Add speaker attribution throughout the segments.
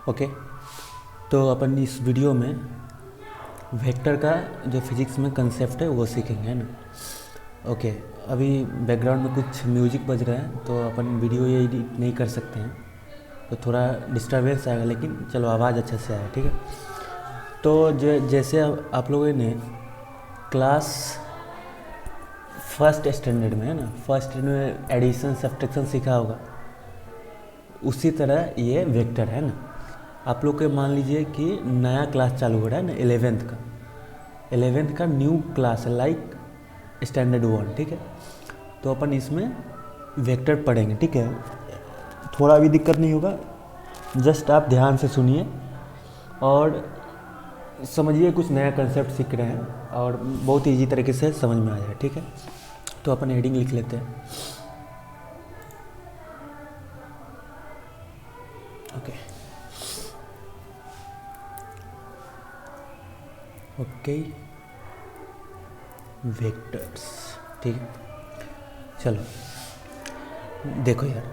Speaker 1: Okay, तो अपन इस video में वेक्टर का जो फिजिक्स में कंसेप्ट है वो सीखेंगे, है ना। ओके, अभी बैकग्राउंड में कुछ म्यूजिक बज रहा है तो अपन वीडियो ये एडिट नहीं कर सकते हैं, तो थोड़ा डिस्टर्बेंस आएगा, लेकिन चलो आवाज़ अच्छे से आए, ठीक है। तो जैसे आप लोगों ने क्लास फर्स्ट स्टैंडर्ड में, है ना, फर्स्ट स्टैंडर्ड में एडिशन सब्ट्रैक्शन सीखा होगा, उसी तरह ये वेक्टर है ना। आप लोग के मान लीजिए कि नया क्लास चालू हो रहा है ना, 11th का न्यू क्लास है, लाइक स्टैंडर्ड 1, ठीक है। तो अपन इसमें वेक्टर पढ़ेंगे, ठीक है। थोड़ा भी दिक्कत नहीं होगा, जस्ट आप ध्यान से सुनिए और समझिए, कुछ नया कंसेप्ट सीख रहे हैं और बहुत ईजी तरीके से समझ में आ जाए, ठीक है। तो अपन हेडिंग लिख लेते हैं। ओके ओके, वेक्टर्स, ठीक है। चलो देखो यार,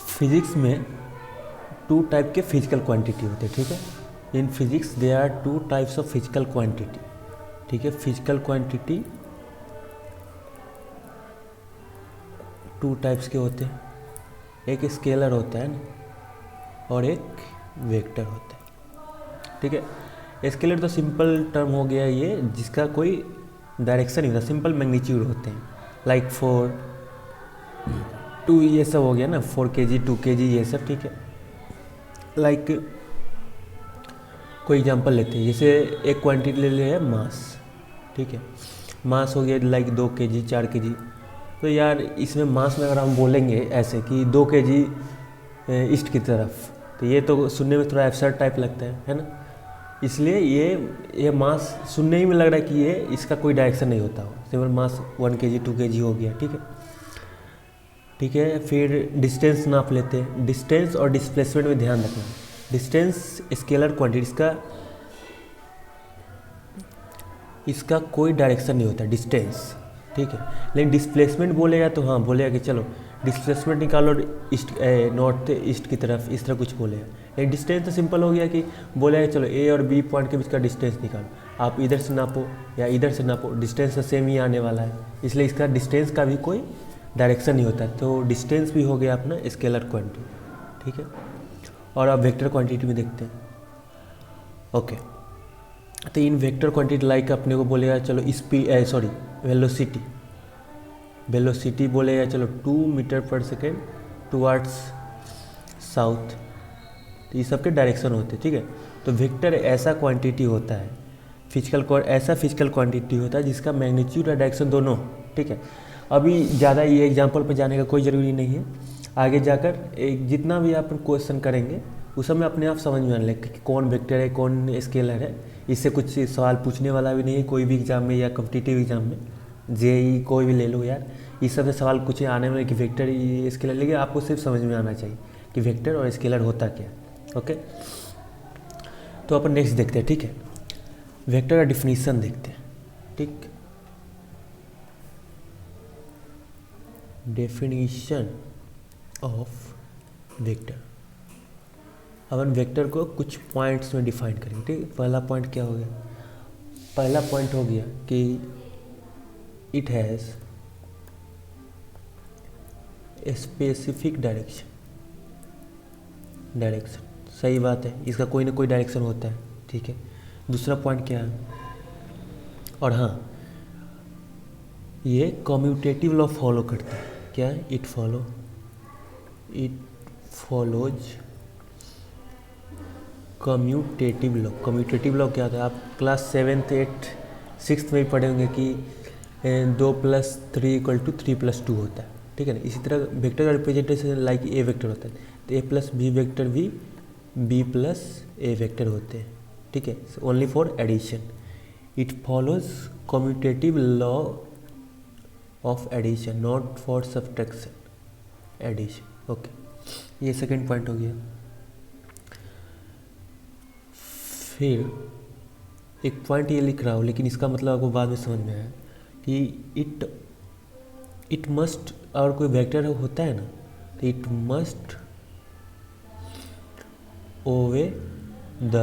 Speaker 1: फिजिक्स में 2 टाइप के फिजिकल क्वांटिटी होते हैं, ठीक है। In physics they are 2 types of physical quantity, ठीक है। फिजिकल क्वांटिटी 2 टाइप्स के होते हैं, एक स्केलर होता है ना, और एक वेक्टर होता है, ठीक है। स्केलर तो सिंपल टर्म हो गया ये, जिसका कोई डायरेक्शन नहीं होता, सिंपल मैग्नीट्यूड होते हैं, लाइक 4, 2, ये सब हो गया ना, 4 kg 2 kg ये सब, ठीक है। लाइक कोई एग्जांपल लेते हैं, जैसे एक क्वांटिटी ले लिया है मास, ठीक है। मास हो गया लाइक 2 kg 4 kg। तो यार इसमें मास में अगर हम बोलेंगे ऐसे कि 2 kg ईस्ट की तरफ, तो ये तो सुनने में थोड़ा एब्सर्ड टाइप लगता है ना। इसलिए ये मास सुनने ही में लग रहा है कि ये इसका कोई डायरेक्शन नहीं होता हो, सिंपल मास 1 kg 2 kg हो गया, ठीक है। ठीक है, फिर डिस्टेंस नाप लेते हैं। डिस्टेंस और डिस्प्लेसमेंट में ध्यान रखना। डिस्टेंस स्केलर क्वांटिटी, इसका कोई डायरेक्शन नहीं होता डिस्टेंस, ठीक है। लेकिन डिस्प्लेसमेंट बोलेगा तो हाँ बोलेगा कि चलो डिस्प्लेसमेंट निकालो ईस्ट नॉर्थ ईस्ट की तरफ, इस तरह कुछ बोलेगा। लेकिन डिस्टेंस तो सिंपल हो गया कि बोलेगा चलो ए और बी पॉइंट के बीच का डिस्टेंस निकालो, आप इधर से नापो या इधर से नापो, डिस्टेंस तो सेम ही आने वाला है, इसलिए इसका डिस्टेंस का भी कोई डायरेक्शन नहीं होता। तो डिस्टेंस भी हो गया अपना स्केलर क्वांटिटी, ठीक है। और अब वेक्टर क्वांटिटी में देखते हैं। ओके, तो इन वेक्टर क्वांटिटी लाइक अपने को बोलेगा चलो वेलोसिटी बोलेगा चलो 2 metre per second towards south, तो ये सब के डायरेक्शन होते हैं, ठीक है। तो वेक्टर ऐसा क्वांटिटी होता है, ऐसा फिजिकल क्वांटिटी होता है जिसका मैग्नीट्यूड और डायरेक्शन दोनों, ठीक है। अभी ज़्यादा ये एग्जांपल पर जाने का कोई ज़रूरी नहीं है, आगे जाकर एक जितना भी आप क्वेश्चन करेंगे उस समय अपने आप समझ में आने लगे कि कौन वेक्टर है कौन स्केलर है। इससे कुछ सवाल पूछने वाला भी नहीं है कोई भी एग्जाम में या कॉम्पिटिटिव एग्जाम में, जेई कोई भी ले लो यार, इस सब से सवाल कुछ आने वाले कि वेक्टर स्केलर, लेकिन आपको सिर्फ समझ में आना चाहिए कि वेक्टर और स्केलर होता क्या है। ओके, तो अपन नेक्स्ट देखते हैं, ठीक है। वेक्टर का डिफिनीशन देखते हैं, ठीक। Definition of vector, upon vector को कुछ पॉइंट्स में डिफाइन करेंगे, ठीक। पहला पॉइंट क्या हो गया, पहला पॉइंट हो गया कि it has a specific direction, सही बात है, इसका कोई ना कोई डायरेक्शन होता है, ठीक है। दूसरा पॉइंट क्या है, और हाँ ये कम्यूटेटिव लॉ फॉलो करता है, क्या है, इट फॉलोज कम्यूटेटिव लॉ क्या होता है, आप क्लास 7th 8th 6th में भी पढ़े होंगे कि 2 + 3 = 3 + 2 होता है, ठीक है ना। इसी तरह वेक्टर का रिप्रेजेंटेशन लाइक ए वेक्टर होता है, तो ए + बी वेक्टर भी बी + ए वेक्टर होते हैं, ठीक है। Only for addition, it follows commutative law of addition, not for subtraction, addition. Okay, ये सेकंड पॉइंट हो गया। फिर एक पॉइंट ये लिख रहा हूँ, लेकिन इसका मतलब आपको बाद में समझ में आया कि इट मस्ट, और कोई वेक्टर होता है ना, तो it must obey the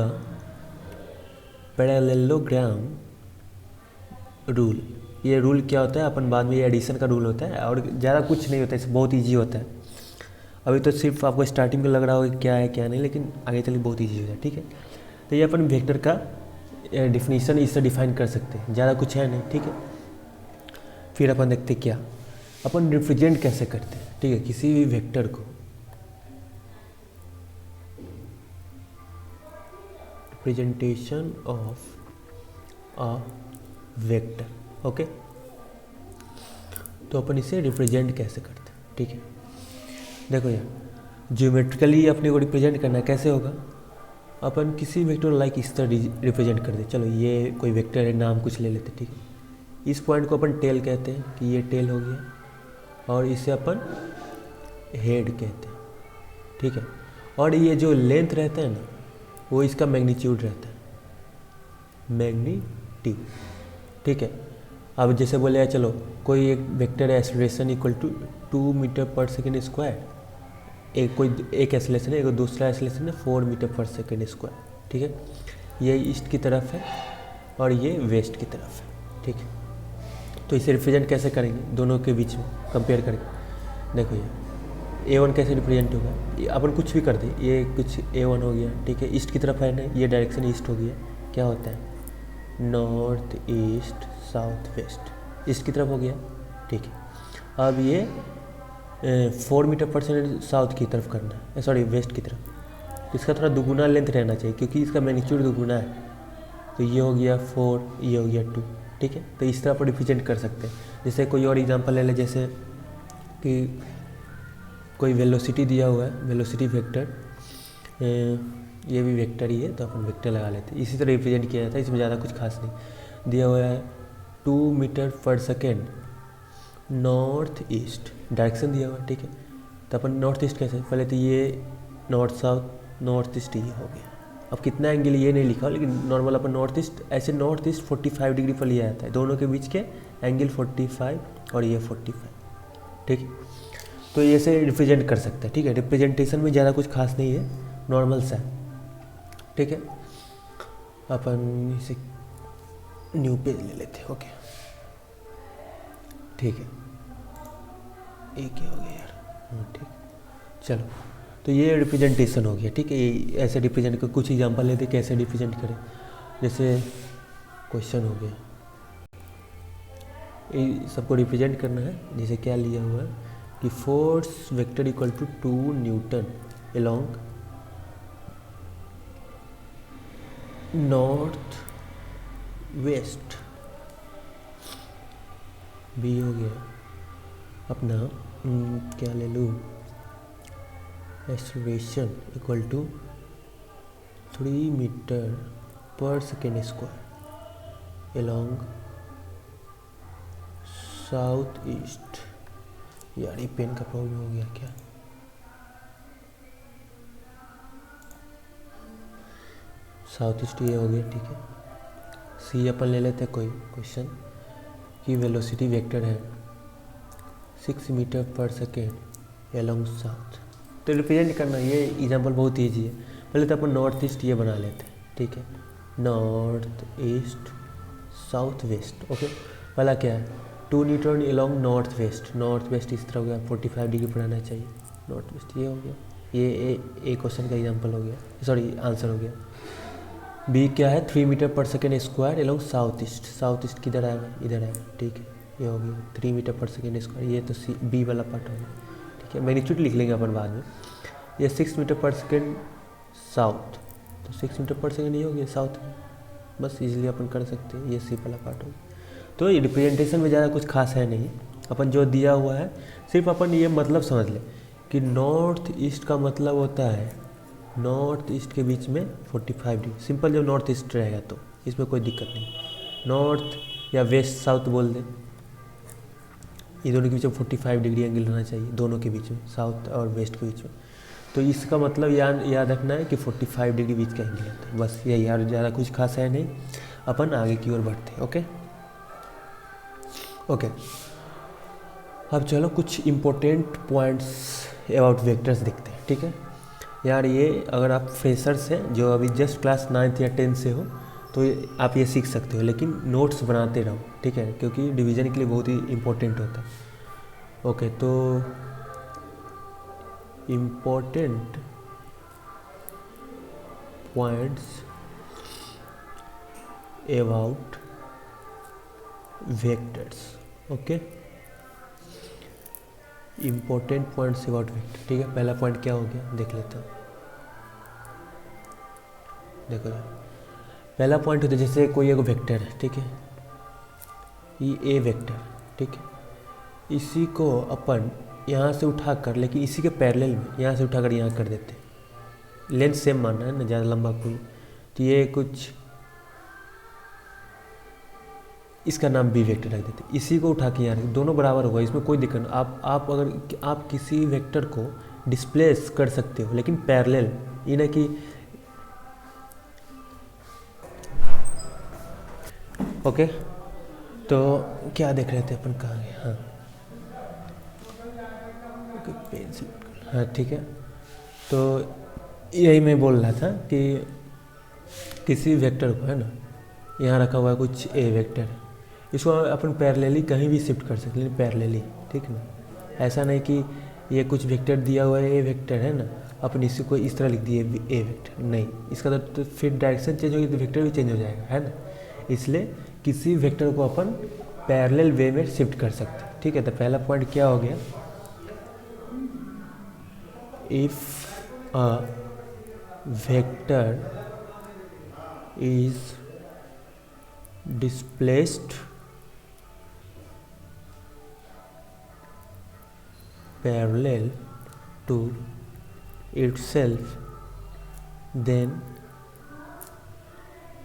Speaker 1: parallelogram rule. ये रूल क्या होता है अपन बाद में, ये एडिशन का रूल होता है और ज़्यादा कुछ नहीं होता है, बहुत ईजी होता है। अभी तो सिर्फ आपको स्टार्टिंग में लग रहा होगा क्या है क्या नहीं, लेकिन आगे चल के बहुत ईजी होता है, ठीक है। तो ये अपन वेक्टर का डिफिनीशन इससे डिफाइन कर सकते हैं, ज़्यादा कुछ है नहीं, ठीक है। फिर अपन देखते क्या अपन रिप्रेजेंट कैसे करते हैं, ठीक है, किसी भी वेक्टर को। Representation of a vector, okay. तो अपन इसे रिप्रेजेंट कैसे करते हैं, ठीक है। देखो यार, ज्योमेट्रिकली अपने को रिप्रेजेंट करना है, कैसे होगा। अपन किसी वेक्टर लाइक इस तरह रिप्रेजेंट कर दे। चलो ये कोई वेक्टर है, नाम कुछ ले लेते, ठीक है। इस पॉइंट को अपन टेल कहते हैं कि ये टेल हो गया, और इसे अपन हेड कहते हैं, ठीक है। और ये जो लेंथ रहता है ना, वो इसका मैग्नीट्यूड रहता है, मैग्नीट्यूड, ठीक है। अब जैसे बोले चलो कोई एक वेक्टर है, acceleration equal to 2 metre per second square, एक एक्सेलरेशन है, एक दूसरा एक्सेलरेशन है 4 मीटर पर सेकेंड स्क्वायर, ठीक है। ये ईस्ट की तरफ है और ये वेस्ट की तरफ है, ठीक है। तो इसे रिप्रेजेंट कैसे करेंगे दोनों के बीच में कंपेयर करके। देखो ये A1 कैसे रिप्रेजेंट होगा, अपन कुछ भी कर दे, ये कुछ A1 हो गया, ठीक है। ईस्ट की तरफ है ना, ये डायरेक्शन ईस्ट हो गया, क्या होता है north east south west, east की तरफ हो गया, ठीक है। अब ये 4 मीटर पर सेकेंड साउथ की तरफ करना है, सॉरी वेस्ट की तरफ। इसका थोड़ा दुगुना लेंथ रहना चाहिए क्योंकि इसका मैग्नीट्यूड दुगुना है। तो ये हो गया 4, ये हो गया 2, ठीक है। तो इस तरह पर रिप्रेजेंट कर सकते हैं। जैसे कोई और एग्जांपल ले ले, जैसे कि कोई वेलोसिटी दिया हुआ है, वेलोसिटी वेक्टर, ये भी वेक्टर ही है तो अपन वेक्टर लगा लेते हैं। इसी तरह रिप्रेजेंट किया जाता है, इसमें ज़्यादा कुछ खास नहीं। दिया हुआ है 2 metre per second north east, direction दिया हुआ है, ठीक है। तो अपन नॉर्थ ईस्ट कैसे, पहले तो ये नॉर्थ साउथ नॉर्थ ईस्ट ये हो गया। अब कितना एंगल ये नहीं लिखा, लेकिन नॉर्मल अपन नॉर्थ ईस्ट, ऐसे नॉर्थ ईस्ट 45 डिग्री पर लिया जाता है, दोनों के बीच के एंगल 45 और ये 45, ठीक है। तो ये से रिप्रेजेंट कर सकते हैं, ठीक है। रिप्रेजेंटेशन में ज़्यादा कुछ खास नहीं है, नॉर्मल सा है, ठीक है। अपन इसे न्यू पेज ले लेते हैं, ओके, ठीक है। ये क्या हो गया यार, ठीक, चलो। तो ये रिप्रेजेंटेशन हो गया, ठीक है। ये ऐसे रिप्रेजेंट कर, कुछ एग्जांपल लेते कैसे रिप्रेजेंट करें। जैसे क्वेश्चन हो गया, ये सबको रिप्रेजेंट करना है। जैसे क्या लिया हुआ है कि force vector equal to 2 newton along north west, B हो गया अपना, क्या ले लूँ, acceleration equal to 3 metre per second square along south east. यार ये पेन का प्रॉब्लम हो गया क्या, साउथ ईस्ट ये हो गया, ठीक है। सी अपन ले लेते हैं कोई क्वेश्चन कि वेलोसिटी वेक्टर है 6 metre per second along south. तो रिप्रेजेंट करना, ये एग्जांपल बहुत ईजी है। पहले तो अपन नॉर्थ ईस्ट ये बना लेते हैं, ठीक है। North east south west, okay. पहला क्या है 2 newton along north waste, north west इस तरह हो गया, 45 डिग्री पर आना चाहिए नॉर्थ वेस्ट, ये हो गया। ये ए क्वेश्चन का एग्जांपल हो गया, सॉरी आंसर हो गया। बी क्या है 3 metre per second square along south east, south east किधर आएगा, इधर आएगा, ठीक है। ये हो गया 3 मीटर पर सेकेंड स्क्वायर, ये तो सी बी वाला पार्ट हो गया, ठीक है। मैग्नीट्यूड लिख लेंगे अपन बाद में। ये 6 मीटर पर सेकेंड साउथ, तो 6 मीटर पर सेकेंड ये हो गया साउथ में, बस इजीली अपन कर सकते हैं। ये सी वाला पार्ट हो गया। तो ये रिप्रेजेंटेशन में ज़्यादा कुछ खास है नहीं, अपन जो दिया हुआ है सिर्फ अपन ये मतलब समझ लें कि नॉर्थ ईस्ट का मतलब होता है नॉर्थ ईस्ट के बीच में 45 डिग्री, सिंपल जब नॉर्थ ईस्ट रहेगा तो इसमें कोई दिक्कत नहीं। नॉर्थ या वेस्ट साउथ बोल दें, ये दोनों के बीच में 45 डिग्री एंगल रहना चाहिए, दोनों के बीच में, साउथ और वेस्ट के बीच में। तो इसका मतलब याद रखना है कि 45 डिग्री बीच का एंगल होता है, बस यही। यार ज़्यादा कुछ खास है नहीं, अपन आगे की ओर बढ़ते हैं, ओके ओके। अब चलो कुछ इम्पोर्टेंट पॉइंट्स अबाउट वेक्टर्स देखते हैं, ठीक है। यार ये अगर आप फ्रेशर्स हैं जो अभी जस्ट क्लास 9th या 10th से हो तो आप ये सीख सकते हो, लेकिन नोट्स बनाते रहो, ठीक है, क्योंकि डिवीज़न के लिए बहुत ही इम्पोर्टेंट होता है। ओके, तो important points about vectors. Okay, important points about vector, ठीक है। पहला पॉइंट क्या हो गया देख लेते हैं। देखो यार, पहला पॉइंट होता है जैसे कोई एक वेक्टर है, ठीक है, ये ए वेक्टर, ठीक है, इसी को अपन यहाँ से उठाकर, लेकिन इसी के पैरेलल में यहाँ से उठाकर यहाँ कर देते हैं। लेंथ सेम मानना है ना, ज़्यादा लंबा कोई, तो ये कुछ इसका नाम बी वेक्टर रख देते हैं। इसी को उठा के यहाँ दोनों बराबर होगा, इसमें कोई दिक्कत नहीं। आप अगर आप किसी वेक्टर को डिस्प्लेस कर सकते हो, लेकिन पैरेलल, ये ना कि ओके। तो क्या देख रहे थे अपन, कहाँ गए, हाँ पेंसिल, हाँ ठीक है। तो यही मैं बोल रहा था कि किसी वेक्टर को, है ना, यहाँ रखा हुआ है कुछ ए वेक्टर है, इसको अपन पैरेलली कहीं भी शिफ्ट कर सकते हैं, पैरेलली, ठीक है ना। ऐसा नहीं कि ये कुछ वेक्टर दिया हुआ है, ए वेक्टर है ना, अपन इसी को इस तरह लिख दिए ए वेक्टर, नहीं, इसका तो फिर डायरेक्शन चेंज होगी तो वेक्टर भी चेंज हो जाएगा, है ना। इसलिए किसी वेक्टर को अपन पैरेलल वे में शिफ्ट कर सकते हैं, ठीक है। तो पहला पॉइंट क्या हो गया, if a vector is displaced parallel to itself, then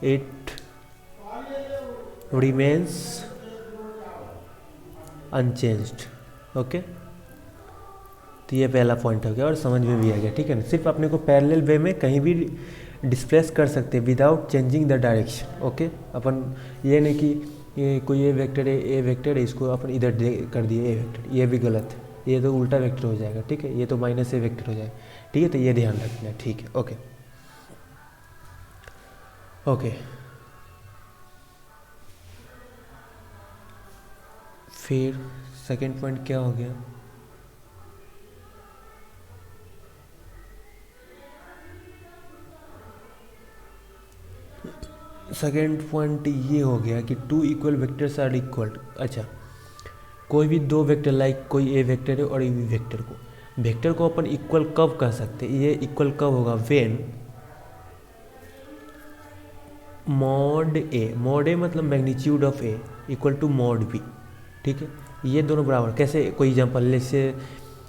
Speaker 1: it remains unchanged। Okay, तो ये पहला पॉइंट हो गया और समझ में भी आ गया, ठीक है ना। सिर्फ अपने को पैरेलल वे में कहीं भी डिस्प्लेस कर सकते हैं without changing the direction. Okay, अपन ये नहीं कि ये कोई ए वेक्टर है, ए वेक्टर है, इसको अपन इधर कर दिए ए वेक्टर, ये भी गलत है, ये तो उल्टा वेक्टर हो जाएगा, ठीक है, ये तो माइनस ए वेक्टर हो जाएगा, ठीक है। तो ये ध्यान रखना है, ठीक है। ओके ओके, फिर सेकेंड पॉइंट क्या हो गया, सेकेंड पॉइंट ये हो गया कि two equal vectors are equal. अच्छा, कोई भी दो वेक्टर, लाइक कोई ए वेक्टर है और ए बी वेक्टर को अपन इक्वल कब कह सकते हैं, ये इक्वल कब होगा, व्हेन मॉड ए मतलब magnitude of A equal to mod B, ठीक है। ये दोनों बराबर, कैसे, कोई एग्जांपल ले से,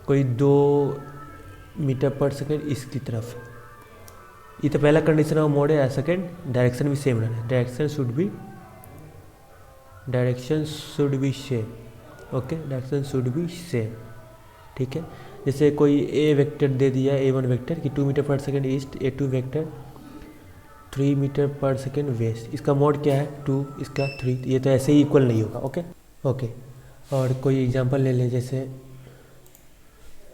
Speaker 1: कोई 2 मीटर पर सेकेंड इसकी तरफ, ये तो पहला कंडीशन है मोड है, सेकेंड डायरेक्शन भी सेम रहना है, direction should be same. Okay, direction should be same, ठीक है। जैसे कोई ए वेक्टर दे दिया, A1 वेक्टर कि 2 metre per second east, A2 vector 3 metre per second west, इसका मोड क्या है 2, इसका 3, ये तो ऐसे ही इक्वल नहीं होगा। ओके ओके, और कोई एग्जांपल ले लें, जैसे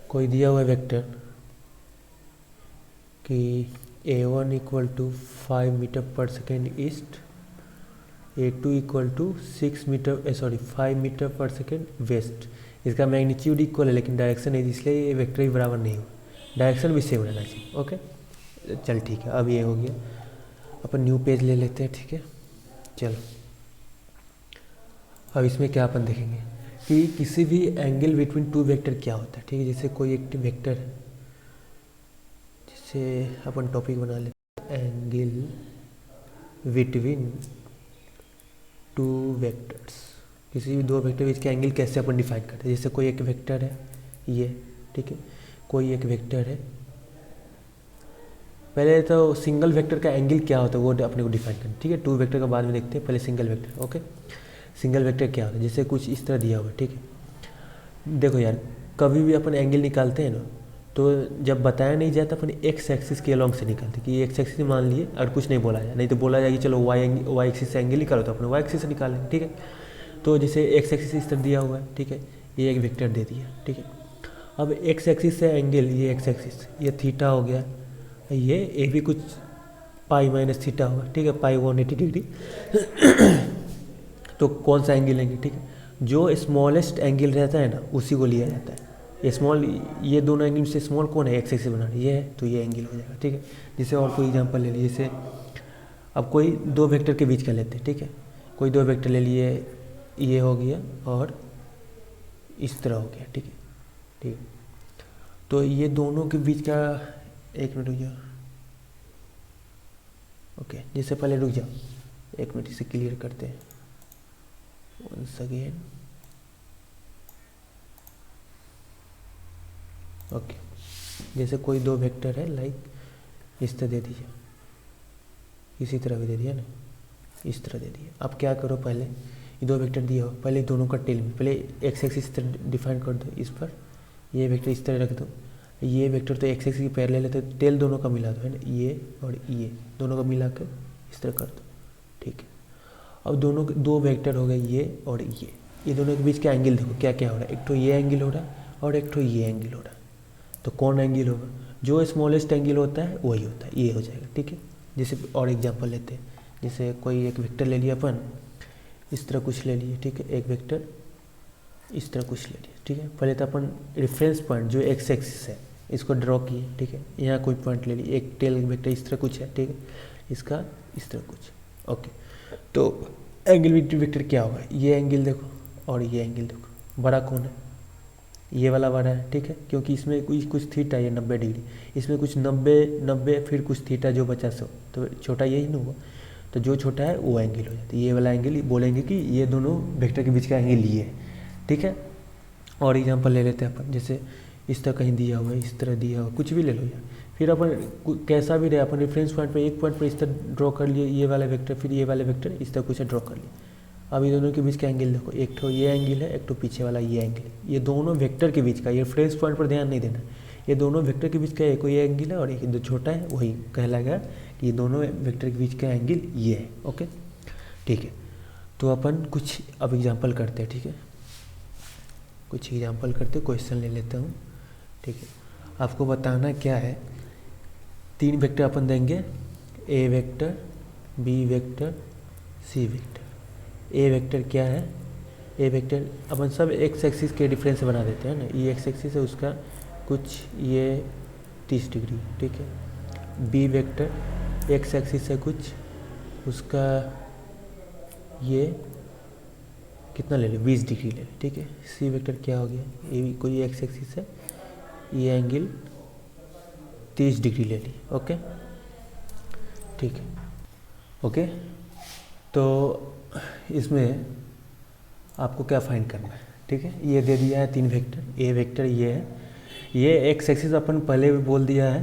Speaker 1: कोई दिया हुआ वेक्टर कि A1 equal to 5 metre per second east, A2 equal to 5 metre per second west, इसका मैग्नीट्यूड इक्वल है लेकिन डायरेक्शन नहीं, इसलिए ये वेक्टर भी बराबर नहीं हो, डायरेक्शन भी सेम रहना चाहिए। ओके, चल ठीक है, अब ये हो गया, अपन न्यू पेज ले लेते हैं, ठीक है। चलो, अब इसमें क्या अपन देखेंगे कि किसी भी एंगल बिटवीन टू वेक्टर क्या होता है, ठीक है। जैसे कोई एक वेक्टर है, जैसे अपन टॉपिक बना लेते हैं एंगल बिटवीन टू वेक्टर्स, किसी भी दो वेक्टर बीच के एंगल कैसे अपन डिफाइन करते हैं। जैसे कोई एक वेक्टर है ये, ठीक है, कोई एक वेक्टर है, पहले तो सिंगल वेक्टर का एंगल क्या होता है वो अपने को डिफाइन करना, ठीक है। टू वेक्टर का बाद में देखते हैं, पहले single vector. Okay, single vector क्या होता है, जैसे कुछ इस तरह दिया हुआ, ठीक है। देखो यार, कभी भी अपन एंगल निकालते हैं ना, तो जब बताया नहीं जाए तो अपन एक्स एक्सिस के अलॉन्ग से निकालते, कि एक्स एक्सिस मान लिए और कुछ नहीं बोला जाए, नहीं तो बोला जाए कि चलो वाई एक्सिस से एंगल निकालो, तो अपने वाई एक्सिस से निकालेंगे, ठीक है। तो जैसे एक्स एक्सिस इस तरह दिया हुआ है, ठीक है, ये एक वेक्टर दे दिया, ठीक है। अब एक्स एक्सिस से एंगल, ये एक्स एक्सिस, ये थीटा हो गया, ये ए भी कुछ पाई माइनस थीटा होगा, ठीक है, पाई 180 डिग्री। तो कौन सा एंगल लेंगे, ठीक है, जो स्मॉलेस्ट एंगल रहता है ना उसी को लिया जाता है। ये स्मॉल, ये दोनों एंगल से स्मॉल कौन है, एक्स एक्सिस बना रही है, ये है, तो ये एंगल हो जाएगा, ठीक है। जैसे और कोई एग्जांपल ले लीजिए, जैसे अब कोई दो वेक्टर के बीच का लेते हैं, ठीक है, कोई दो वेक्टर ले लिए, ये हो गया और इस तरह हो गया, ठीक है, ठीक है। तो ये दोनों के बीच का, एक मिनट रुक जाओ, ओके, जैसे पहले रुक जाओ, एक मिनट इसे क्लियर करते हैं वंस अगेन, ओके। जैसे कोई दो वेक्टर है, लाइक इस तरह दे दीजिए, इसी तरह भी दे दिया ना, इस तरह दे दिया। अब क्या करो, पहले ये दो वेक्टर दिया हो, पहले दोनों का टेल में, पहले एक्स एक्सिस इस तरह डिफाइन कर दो, इस पर ये वेक्टर इस तरह रख दो, ये वेक्टर तो एक्स एक्सिस की पैरेलल है, तो टेल दोनों का मिला दो, है ना, ये और ये दोनों का मिला कर इस तरह कर दो, ठीक है। अब दोनों दो वेक्टर हो गए, ये और ये दोनों के बीच का एंगल देखो क्या क्या हो रहा है, एक तो ये एंगल हो रहा है और एक तो ये एंगल हो रहा है। तो कौन एंगल होगा, जो स्मॉलेस्ट एंगल होता है वही होता है, ये हो जाएगा, ठीक है। जैसे और एग्जांपल लेते हैं, जैसे कोई एक वेक्टर ले लिया अपन, इस तरह कुछ ले लिए, ठीक है, एक वेक्टर इस तरह कुछ ले लिया, ठीक है। पहले तो अपन रेफरेंस पॉइंट जो एक्स एक्सिस है इसको ड्रॉ किए, ठीक है, यहाँ कोई पॉइंट ले लिए, एक टेल वेक्टर इस तरह कुछ है, ठीक है, इसका इस तरह कुछ, ओके। तो एंगल वेक्टर क्या होगा, ये एंगल देखो और ये एंगल देखो, बड़ा कौन है, ये वाला बड़ा है, ठीक है, क्योंकि इसमें कुछ थीटा, ये 90 डिग्री, इसमें कुछ 90 फिर कुछ थीटा जो बचा सो, तो छोटा यही ना हुआ, तो जो छोटा है वो एंगल हो जाता है, ये वाला एंगल बोलेंगे कि ये दोनों वेक्टर के बीच का एंगल ये है, ठीक है। और एग्जांपल ले लेते हैं अपन, जैसे इस तरह कहीं दिया हुआ है, इस तरह दिया हुआ, कुछ भी ले लो यार, फिर अपन कैसा भी रहे, अपन रेफरेंस पॉइंट पर एक पॉइंट पर इस तरह ड्रॉ कर लिए ये वाला वेक्टर, फिर ये वाले वेक्टर इस तरह कुछ ड्रॉ कर लिए। अब ये दोनों के बीच का एंगल देखो, एक तो ये एंगल है, एक तो पीछे वाला ये एंगल है, ये दोनों वेक्टर के बीच का, ये रेफरेंस पॉइंट पर ध्यान नहीं देना, ये दोनों वेक्टर के बीच का एक ये एंगल है और एक जो छोटा है वही कहलाएगा कि ये दोनों वेक्टर के बीच का एंगल ये है, ओके, ठीक है। तो अपन कुछ अब एग्जांपल करते हैं, ठीक है, कुछ एग्जांपल करते, क्वेश्चन ले लेता हूँ, ठीक है। आपको बताना क्या है, तीन वेक्टर अपन देंगे, ए vector, B vector, C vector. ए वेक्टर क्या है, ए वेक्टर अपन सब एक्स एक्सिस के डिफरेंस से बना देते हैं ना, ये एक्स एक्सिस है उसका कुछ ये 30 डिग्री, ठीक है। बी वेक्टर एक्स एक्सिस है कुछ उसका ये कितना ले ले, 20 डिग्री ले ले, ठीक है। सी वेक्टर क्या हो गया, ये भी कोई एक्स एक्सिस है, ये एंगल 30 डिग्री ले ली, ओके, ठीक है, ओके। तो इसमें आपको क्या फाइंड करना है, ठीक है, ये दे दिया है तीन वेक्टर, ए वेक्टर ये है, ये एक्स एक्सिस अपन पहले भी बोल दिया है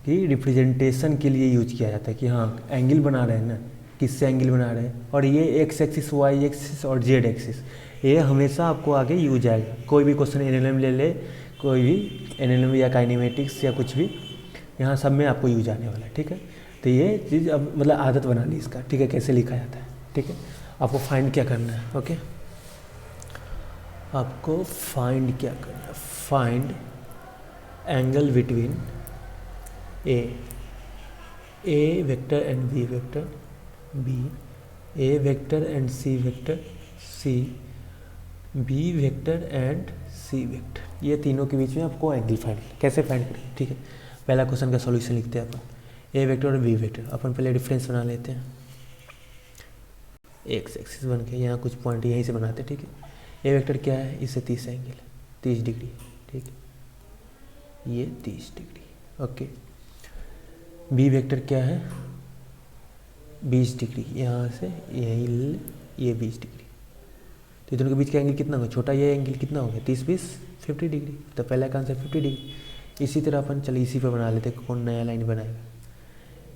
Speaker 1: कि रिप्रेजेंटेशन के लिए यूज किया जाता है, कि हाँ एंगल बना रहे हैं ना, किससे एंगल बना रहे हैं, और ये एक्स एक्सिस, वाई एक्सिस और जेड एक्सिस, ये हमेशा आपको आगे यूज आएगा। कोई भी क्वेश्चन एनएलएम ले ले, कोई भी एनएलएम या काइनेमेटिक्स या कुछ भी, यहाँ सब में आपको यूज आने वाला है, ठीक है। तो ये चीज़ अब मतलब आदत बना ली इसका, ठीक है, कैसे लिखा जाता है, ठीक है। आपको फाइंड क्या करना है, ओके, आपको फाइंड क्या करना है, find angle between A vector and B vector, B A vector and C vector, C B vector and C vector, ये तीनों के बीच में आपको एंगल फाइंड कैसे फाइंड करें, ठीक है। पहला क्वेश्चन का सॉल्यूशन लिखते हैं अपन, ए वेक्टर और बी वेक्टर, अपन पहले डिफरेंस बना लेते हैं, एक्स एक्सिस बन के यहाँ कुछ पॉइंट यहीं से बनाते हैं, ठीक है। ए वेक्टर क्या है, इससे 30 एंगल है, 30 डिग्री, ठीक है, ये 30 डिग्री, ओके। बी वेक्टर क्या है, 20 डिग्री, यहाँ से यहीं ये 20 डिग्री, तो दोनों के बीच का एंगल कितना होगा, छोटा ये एंगल कितना हो गया, 30-20 50 डिग्री, तो पहला का आंसर 50 डिग्री। इसी तरह अपन चलिए इसी पे बना लेते हैं, कौन नया लाइन बनाएगा,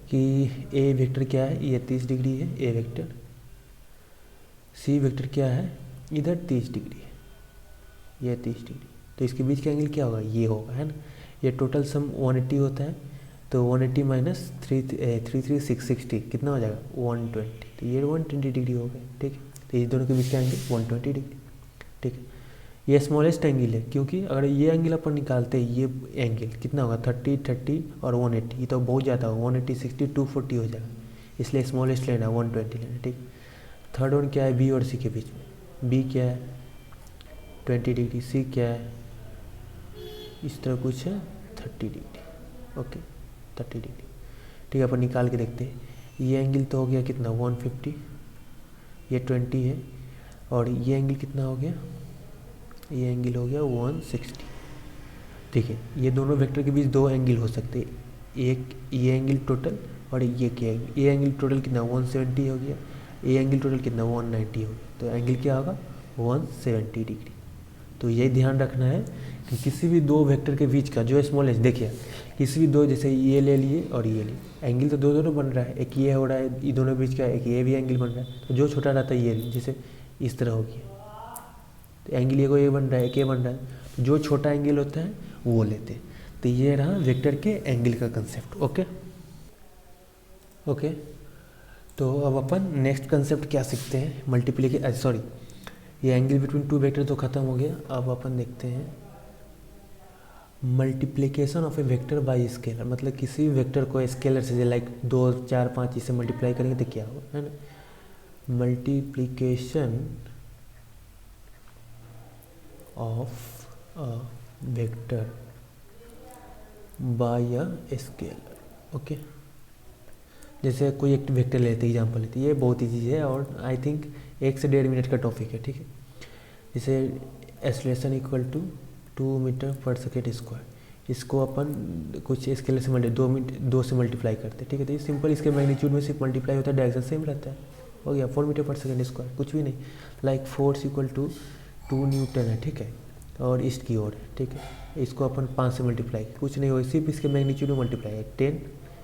Speaker 1: कि ए वेक्टर क्या है, ये 30 डिग्री है ए वेक्टर, सी वेक्टर क्या है, इधर 30 डिग्री है, ये 30 डिग्री, तो इसके बीच का एंगल क्या होगा, ये होगा, है ना। ये टोटल सम 180 होता है, तो 180 माइनस 33660 कितना हो जाएगा, 120, तो ये 120 डिग्री हो गया, ठीक है। तो ये दोनों के बीच का एंगल 120 डिग्री, ठीक है। ये स्मॉलेस्ट एंगल है, क्योंकि अगर ये एंगल अपन निकालते हैं, ये एंगल कितना होगा 30, 30 और 180, ये तो बहुत ज़्यादा होगा, 180, 60, 240 हो जाएगा, इसलिए स्मॉलेस्ट लेना है 120 लेना, ठीक। थर्ड वन क्या है, बी और सी के बीच में, बी क्या है 20 डिग्री, सी क्या है इस तरह कुछ है 30 डिग्री, ओके 30 डिग्री, ठीक है। अपन निकाल के देखते हैं, ये एंगल तो हो गया कितना 150, ये 20 है, और ये एंगल कितना हो गया, ये एंगल हो गया 160, ठीक है। ये दोनों वेक्टर के बीच दो एंगल हो सकते हैं, एक ये एंगल टोटल और ये क्या एंगल, ये एंगल टोटल कितना 170 हो गया, ये एंगल टोटल कितना 190 हो गया, तो एंगल क्या होगा 170 डिग्री। तो ये ध्यान रखना है कि किसी भी दो वेक्टर के बीच का जो स्मॉलेस्ट, देखिए किसी भी दो, जैसे ये ले लिए और ये लिए, एंगल तो दो दोनों बन रहा है, एक ये हो रहा है, ये दोनों बीच का एक ये भी एंगल बन रहा है, तो जो छोटा रहता है ये, जैसे इस तरह हो गया, तो एंगल ये को ये बन रहा है, एक ये बन रहा है, तो जो छोटा एंगल होता है वो लेते हैं। तो ये रहा वेक्टर के एंगल का कंसेप्ट, ओके ओके। तो अब अपन नेक्स्ट कंसेप्ट क्या सीखते हैं, मल्टीप्लिकेशन, सॉरी ये एंगल बिटवीन टू वेक्टर तो खत्म हो गया, अब अपन देखते हैं multiplication of A vector by scalar, मतलब किसी भी वेक्टर को स्केलर से, लाइक 2, 4, 5 इसे मल्टीप्लाई करेंगे तो क्या होगा, है ना। Multiplication of a vector by a scalar, okay. जैसे कोई एक वेक्टर लेते हैं, एग्जांपल लेते हैं, ये बहुत ईजी है और आई थिंक 1 से 1.5 मिनट का टॉपिक है, ठीक है। जैसे acceleration equal to 2 metre per second square, इसको अपन कुछ स्केलर से 2 से मल्टीप्लाई करते हैं, ठीक है। तो ये सिंपल, इसके मैग्नीट्यूड में सिर्फ मल्टीप्लाई होता है, डायरेक्शन सेम रहता है, हो गया 4 मीटर पर सेकेंड स्क्वायर, कुछ भी नहीं, like force equal to 2 newton है, ठीक है, और ईस्ट की ओर है, ठीक है। इसको अपन 5 से मल्टीप्लाई, कुछ नहीं हो, सिर्फ इसके मैग्नीट्यूड में मल्टीप्लाई है, 10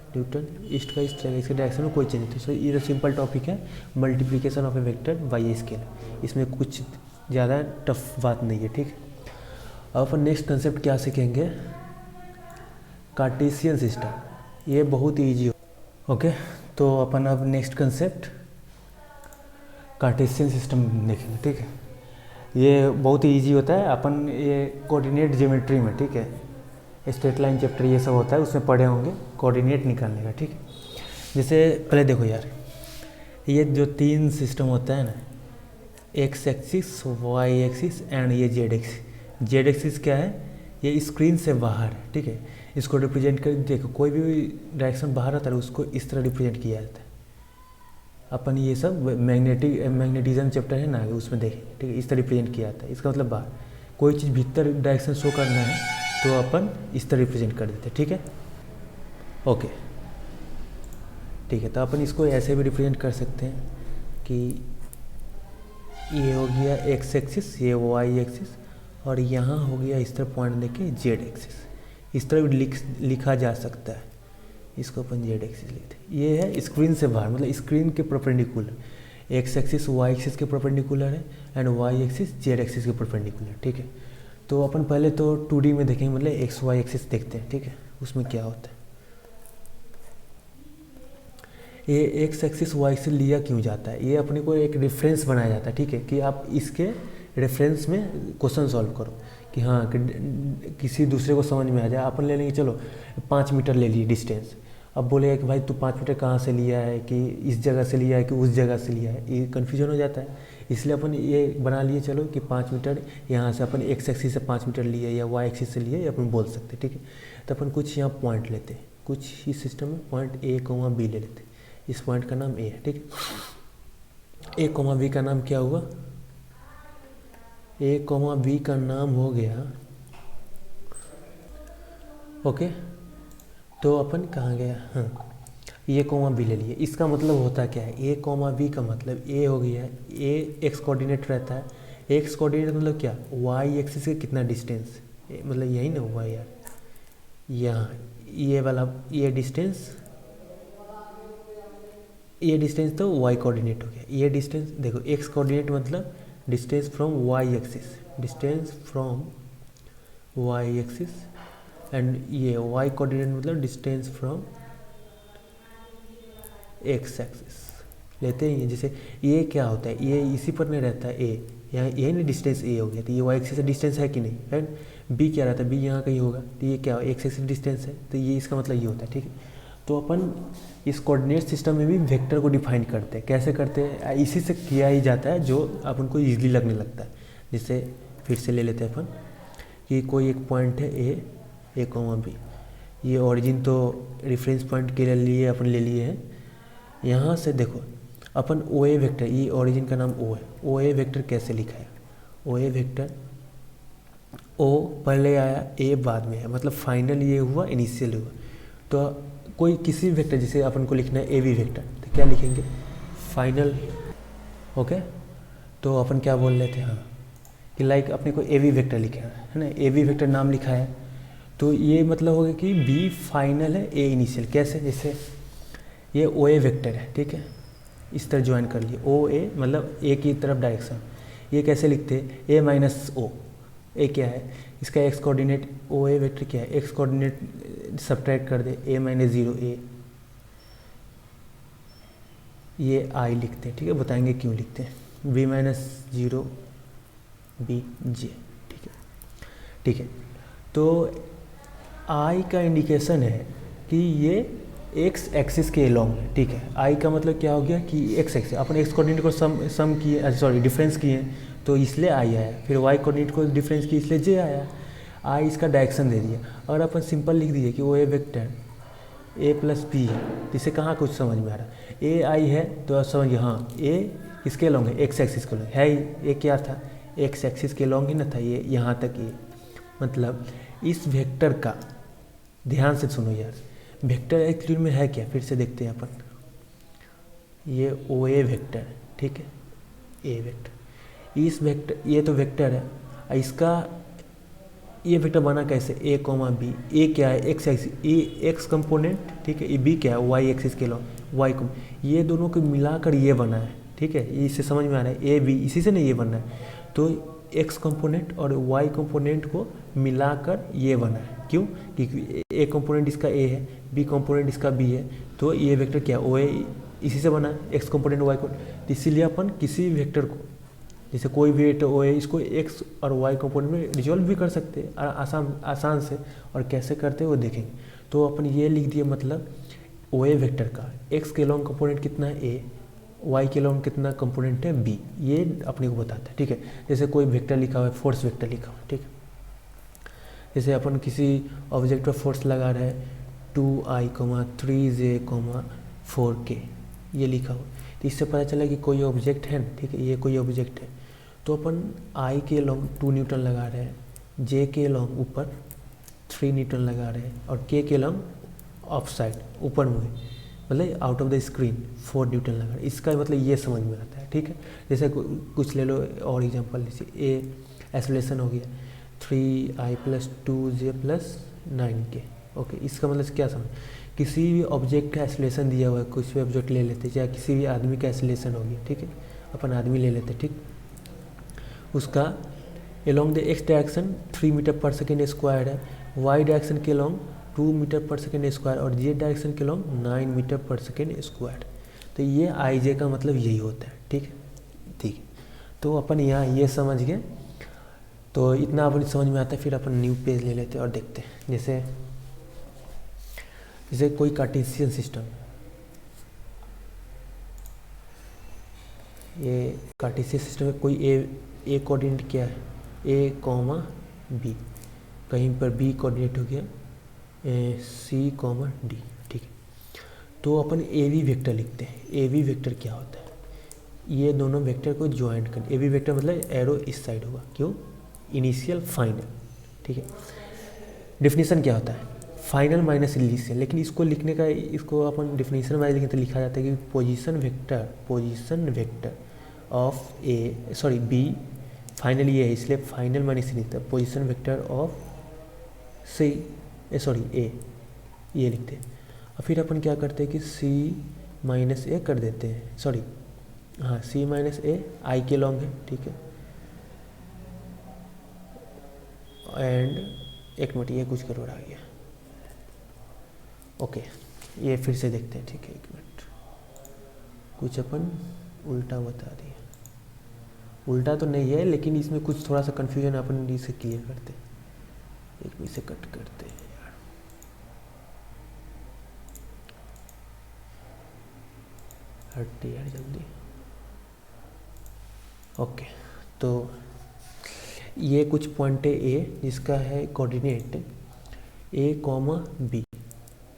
Speaker 1: न्यूटन, ईस्ट का ईस्ट रहेगा, इसके डायरेक्शन में कोई चेंज नहीं। तो ये सिंपल टॉपिक है multiplication of A vector by a scalar, इसमें कुछ ज़्यादा टफ बात नहीं है, ठीक है। अब अपन नेक्स्ट कंसेप्ट क्या सीखेंगे, कार्टेशियन सिस्टम, ये बहुत ही ईजी, ओके। तो अपन अब नेक्स्ट कंसेप्ट कार्टेशियन सिस्टम देखेंगे, ठीक है। ये बहुत ही ईजी होता है, अपन ये कोऑर्डिनेट ज्योमेट्री में, ठीक है, स्ट्रेट लाइन चैप्टर ये सब होता है, उसमें पढ़े होंगे कोऑर्डिनेट निकालने का, ठीक है। जैसे पहले देखो यार, ये जो 3 सिस्टम होता है ना, X axis, Y axis and ये जेड एक्सिस। जेड एक्सिस क्या है, ये स्क्रीन से बाहर है, ठीक है। इसको रिप्रेजेंट कर, देखो कोई भी डायरेक्शन बाहर आता है उसको इस तरह रिप्रेजेंट किया जाता है। अपन ये सब मैग्नेटिज्म चैप्टर है ना, उसमें देखें, ठीक है, इस तरह रिप्रेजेंट किया जाता है। इसका मतलब बाहर कोई चीज़ भीतर डायरेक्शन शो करना है तो अपन इस तरह रिप्रेजेंट कर देते हैं, ठीक है, ओके, ठीक है। तो अपन इसको ऐसे भी रिप्रेजेंट कर सकते हैं कि ये हो गया एक्स एक्सिस, ये वाई एक्सिस, और यहाँ हो गया इस तरह पॉइंट लेके जेड एक्सिस, इस तरह भी लिखा जा सकता है, इसको अपन जेड एक्सिस लेते हैं। ये है स्क्रीन से बाहर, मतलब स्क्रीन के perpendicular, X axis Y axis के परपेंडिकुलर है and Y axis Z axis के परपेंडिकुलर, ठीक है। तो अपन पहले तो 2D में देखेंगे, मतलब एक्स वाई एक्सिस देखते हैं, ठीक है, उसमें क्या होता है। ये एक्स एक्सिस वाई एक्सिस लिया क्यों जाता है, ये अपने को एक रेफरेंस बनाया जाता है, ठीक है, कि आप इसके रेफरेंस में क्वेश्चन सॉल्व करो, कि हाँ कि किसी दूसरे को समझ में आ जाए। अपन ले लेंगे, चलो 5 मीटर ले लिए डिस्टेंस, अब बोलेगा कि भाई तू 5 मीटर कहाँ से लिया है, कि इस जगह से लिया है कि उस जगह से लिया है, ये कन्फ्यूजन हो जाता है। इसलिए अपन ये बना लिए, चलो कि 5 मीटर यहाँ से अपन एक्स एक्सिस से 5 मीटर लिए या वाई एक्सिस से लिए, अपन बोल सकते हैं, ठीक है। तो अपन कुछ यहाँ पॉइंट लेते हैं, कुछ ही सिस्टम में पॉइंट ए कोमा बी ले लेते हैं, इस पॉइंट का नाम ए है, ठीक है। ए कोमा बी का नाम क्या हुआ, ए कोमा बी का नाम हो गया, ओके। तो अपन कहाँ गया, हाँ, ए कोमा बी ले लिए। इसका मतलब होता क्या है, ए कोमा बी का मतलब ए हो गया, ए एक्स कोऑर्डिनेट रहता है, एक्स कोऑर्डिनेट मतलब क्या, वाई एक्सिस से कितना डिस्टेंस, मतलब यही ना हुआ यार, यहाँ ये वाला ये डिस्टेंस तो वाई कोऑर्डिनेट हो गया। ये डिस्टेंस देखो, एक्स कोऑर्डिनेट मतलब distance from Y axis, distance from Y axis, and ये वाई कोऑर्डिनेट मतलब डिस्टेंस फ्रॉम एक्स एक्सिस लेते हैं। जैसे ये क्या होता है, ये इसी पर नहीं रहता है, ए यहाँ यही ना डिस्टेंस ए हो गया, तो ये वाई एक्सिस से डिस्टेंस है कि नहीं, राइट। बी क्या रहता है, बी यहाँ कहीं होगा, तो ये क्या एक्स एक्सिस डिस्टेंस है, तो ये इसका मतलब ये होता है, ठीक है। तो अपन इस कोऑर्डिनेट सिस्टम में भी वेक्टर को डिफाइन करते हैं। कैसे करते हैं, इसी से किया ही जाता है जो अपन को ईजिली लगने लगता है। जिससे फिर से ले लेते हैं अपन कि कोई एक पॉइंट है ए कॉमा बी, ये ओरिजिन तो रेफरेंस पॉइंट के लिए अपन ले लिए हैं। यहाँ से देखो अपन ओ ए वेक्टर, ये ओरिजिन का नाम ओ है, ओ ए वेक्टर कैसे लिखा है, ओ ए वेक्टर ओ पहले आया ए बाद में है, मतलब फाइनल ये हुआ इनिशियल हुआ। तो कोई किसी वेक्टर जैसे अपन को लिखना है ए वी वेक्टर, तो क्या लिखेंगे फाइनल, ओके। तो अपन क्या बोल रहे थे, हाँ कि लाइक अपने को ए वी वेक्टर लिखा है ना, ए वी वेक्टर नाम लिखा है, तो ये मतलब होगा कि बी फाइनल है ए इनिशियल। कैसे, जैसे ये ओ ए वेक्टर है, ठीक है, इस तरह ज्वाइन कर लिए, ओ ए मतलब ए की तरफ डायरेक्शन। ये कैसे लिखते हैं, ए माइनस ओ, ए क्या है इसका एक्स कोऑर्डिनेट, ओ ए वेक्टर क्या है एक्स कोऑर्डिनेट सब्ट्रैक्ट कर दे, ए माइनस 0 ए, ये आई लिखते हैं, ठीक है, बताएंगे क्यों लिखते हैं, बी माइनस 0 बी जे, ठीक है, ठीक है। तो आई का इंडिकेशन है कि ये एक्स एक्सिस के अलोंग है, ठीक है। आई का मतलब क्या हो गया कि एक्स एक्सिस, अपन एक्स कोऑर्डिनेट को सम किए, सॉरी डिफरेंस किए, तो इसलिए आई आया, फिर वाई कोऑर्डिनेट को डिफरेंस किए इसलिए जे आया, आई इसका डायरेक्शन दे दिया। और अपन सिंपल लिख दीजिए कि वो ए वेक्टर ए प्लस बी है, इसे कहाँ कुछ समझ में आ रहा है, ए आई है तो आप समझिए, हाँ ए किसके अलोंग है, एक्स एक्सिस के अलोंग है ही, ये क्या था एक्स एक्सिस के अलोंग ही ना था, ये यहाँ तक ये, मतलब इस वेक्टर का, ध्यान से सुनो यार, वेक्टर एक्चुअली में है क्या, फिर से देखते हैं अपन, ये ओ ए वेक्टर, ठीक है, ए वेक्टर, इस वेक्टर, ये तो वेक्टर है, इसका ये वेक्टर बना कैसे, ए कॉमा बी, ए क्या है एक्स एक्सिस, ए एक्स कंपोनेंट, ठीक है, ये बी क्या है वाई एक्सिस के लॉन्ग, वाई को, ये दोनों को मिलाकर ये बना है, ठीक है, इससे समझ में आ रहा है, ए बी इसी से नहीं ये बनना है, तो एक्स कंपोनेंट और वाई कंपोनेंट को मिलाकर ये बना है, क्यों, क्योंकि ए कंपोनेंट इसका ए है, बी कंपोनेंट इसका बी है, तो ये वेक्टर क्या ओ ए इसी से बना है, एक्स कंपोनेंट वाई को, इसीलिए अपन किसी वेक्टर को, जैसे कोई भी वेक्टर ओ है इसको एक्स और वाई कंपोनेंट में रिजॉल्व भी कर सकते हैं आसान से, और कैसे करते हैं वो देखेंगे। तो अपन ये लिख दिए, मतलब ओ ए वेक्टर का एक्स के लॉन्ग कंपोनेंट कितना है ए, वाई के लॉन्ग कितना कंपोनेंट है बी, ये अपने को बताता है, ठीक है। जैसे कोई वेक्टर लिखा हुआ है, फोर्स वेक्टर लिखा हुआ है, ठीक है, जैसे अपन किसी ऑब्जेक्ट पर फोर्स लगा रहे हैं 2i, 3j, 4k, ये लिखा हुआ, तो इससे पता चला कि कोई ऑब्जेक्ट है, ठीक है, ये कोई ऑब्जेक्ट है, तो अपन i के लॉन्ग 2 न्यूटन लगा रहे हैं, j के लॉन्ग ऊपर 3 न्यूटन लगा रहे हैं, और k के लॉन्ग ऑफ साइड ऊपर मुँह, मतलब out of the screen 4 Newton लगा रहे हैं। इसका मतलब ये समझ में आता है, ठीक है। जैसे कुछ ले लो और एग्जांपल, जैसे ए एक्सेलरेशन हो गया 3i + 2j + 9k, ओके। इसका मतलब क्या समझ, किसी भी ऑब्जेक्ट का एक्सेलरेशन दिया हुआ है, कुछ भी ऑब्जेक्ट ले लेते हैं, या किसी भी आदमी का एक्सेलरेशन हो गया, ठीक है, अपन आदमी ले लेते हैं, ठीक, उसका अलोंग द एक्स डायरेक्शन 3 मीटर/सेकेंड² है, वाई डायरेक्शन के अलोंग 2 मीटर/सेकेंड², और जे डायरेक्शन के अलोंग 9 मीटर/सेकेंड²। तो ये आई जे का मतलब यही होता है, ठीक है, ठीक। तो अपन यहाँ ये समझ गए, तो इतना अपन समझ में आता है। फिर अपन न्यू पेज ले लेते हैं और देखते हैं, जैसे कोई कार्टेशियन सिस्टम, ये कार्टेशियन सिस्टम में कोई ए कोऑर्डिनेट क्या है, ए कॉमा बी, कहीं पर बी कोऑर्डिनेट हो गया सी कॉमा डी, ठीक है। तो अपन ए वी वेक्टर लिखते हैं। ए वी वेक्टर क्या होता है, ये दोनों वेक्टर को ज्वाइंट कर, ए वी वेक्टर मतलब एरो इस साइड होगा, क्यों, इनिशियल फाइनल, ठीक है। डिफिनीशन क्या होता है, फाइनल माइनस इनिशियल, लेकिन इसको लिखने का, इसको अपन डिफिनीशन वाइज लिखें तो लिखा जाता है कि position vector of A, sorry B, final ये है इसलिए final minus initial, position vector of C, sorry A, ये लिखते हैं। और फिर अपन क्या करते हैं कि c - a कर देते हैं, सॉरी हाँ c - a आई के लॉन्ग है, ठीक है, एंड एक मिनट, ये कुछ गड़बड़ आ गया, ओके, ये फिर से देखते हैं, ठीक है, एक मिनट, कुछ अपन उल्टा बता दिया, उल्टा तो नहीं है, लेकिन इसमें कुछ थोड़ा सा कन्फ्यूजन अपन इसे क्लियर करते हैं। एक भी से कट करते हैं यार। हटते यार जल्दी। ओके, तो ये कुछ पॉइंट है ए जिसका है कोऑर्डिनेट ए कॉमा बी,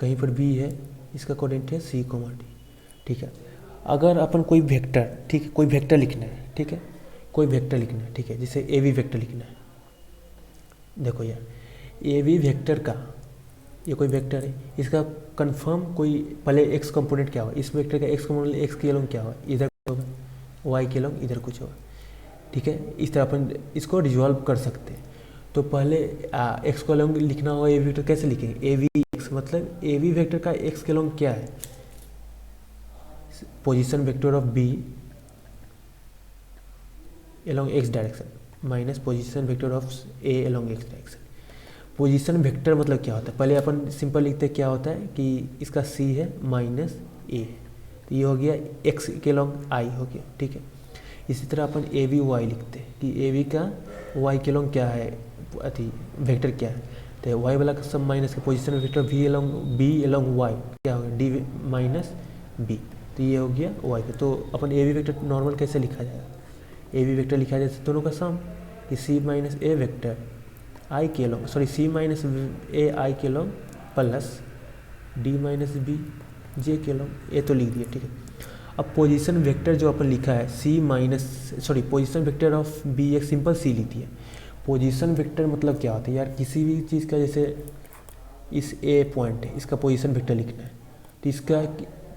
Speaker 1: कहीं पर बी है, इसका कोऑर्डिनेट है सी कॉमा डी। ठीक है, अगर अपन कोई वेक्टर, ठीक है, कोई वेक्टर लिखना है, ठीक है, कोई वेक्टर लिखना है, ठीक है, जैसे ए वी वेक्टर लिखना है। देखो यार, ए वी वेक्टर का, ये कोई वेक्टर है, इसका कंफर्म कोई पहले एक्स कंपोनेंट क्या होगा, इस वेक्टर का एक्स कंपोनेंट एक्स के अलॉन्ग क्या होगा, इधर होगा, वाई के अलॉन्ग इधर कुछ होगा। ठीक है, इस तरह अपन इसको रिजॉल्व कर सकते हैं। तो पहले एक्स को अलॉन्ग लिखना होगा ए वेक्टर, कैसे लिखेंगे, ए वी एक्स, मतलब ए वी वेक्टर का एक्स के अलॉन्ग क्या है, position vector of B along x direction minus position vector of a along x direction. Position vector मतलब क्या होता है, पहले अपन सिंपल लिखते हैं, क्या होता है कि इसका c है माइनस a, तो ये हो गया x के along i हो गया। ठीक है, इसी तरह अपन ए वी वाई लिखते हैं कि ए वी का y के along क्या है, अति वेक्टर क्या है, तो y वाला का सब माइनस का position vector v along b along y क्या होगा, d माइनस b, तो ये हो गया y का। तो अपन ए वी वेक्टर नॉर्मल कैसे लिखा जाएगा, ए वी वेक्टर लिखा जाए दोनों का सम कि सी माइनस ए वेक्टर आई के long, sorry C minus A I के long plus D minus B J के लॉन्ग, ए तो लिख दिया। ठीक है, अब पोजीशन वेक्टर जो अपन लिखा है C minus, sorry position vector of B एक सिंपल सी लिख दिया। पोजीशन वेक्टर मतलब क्या होता है यार, किसी भी चीज़ का, जैसे इस ए पॉइंट है, इसका पोजीशन वेक्टर लिखना है, तो इसका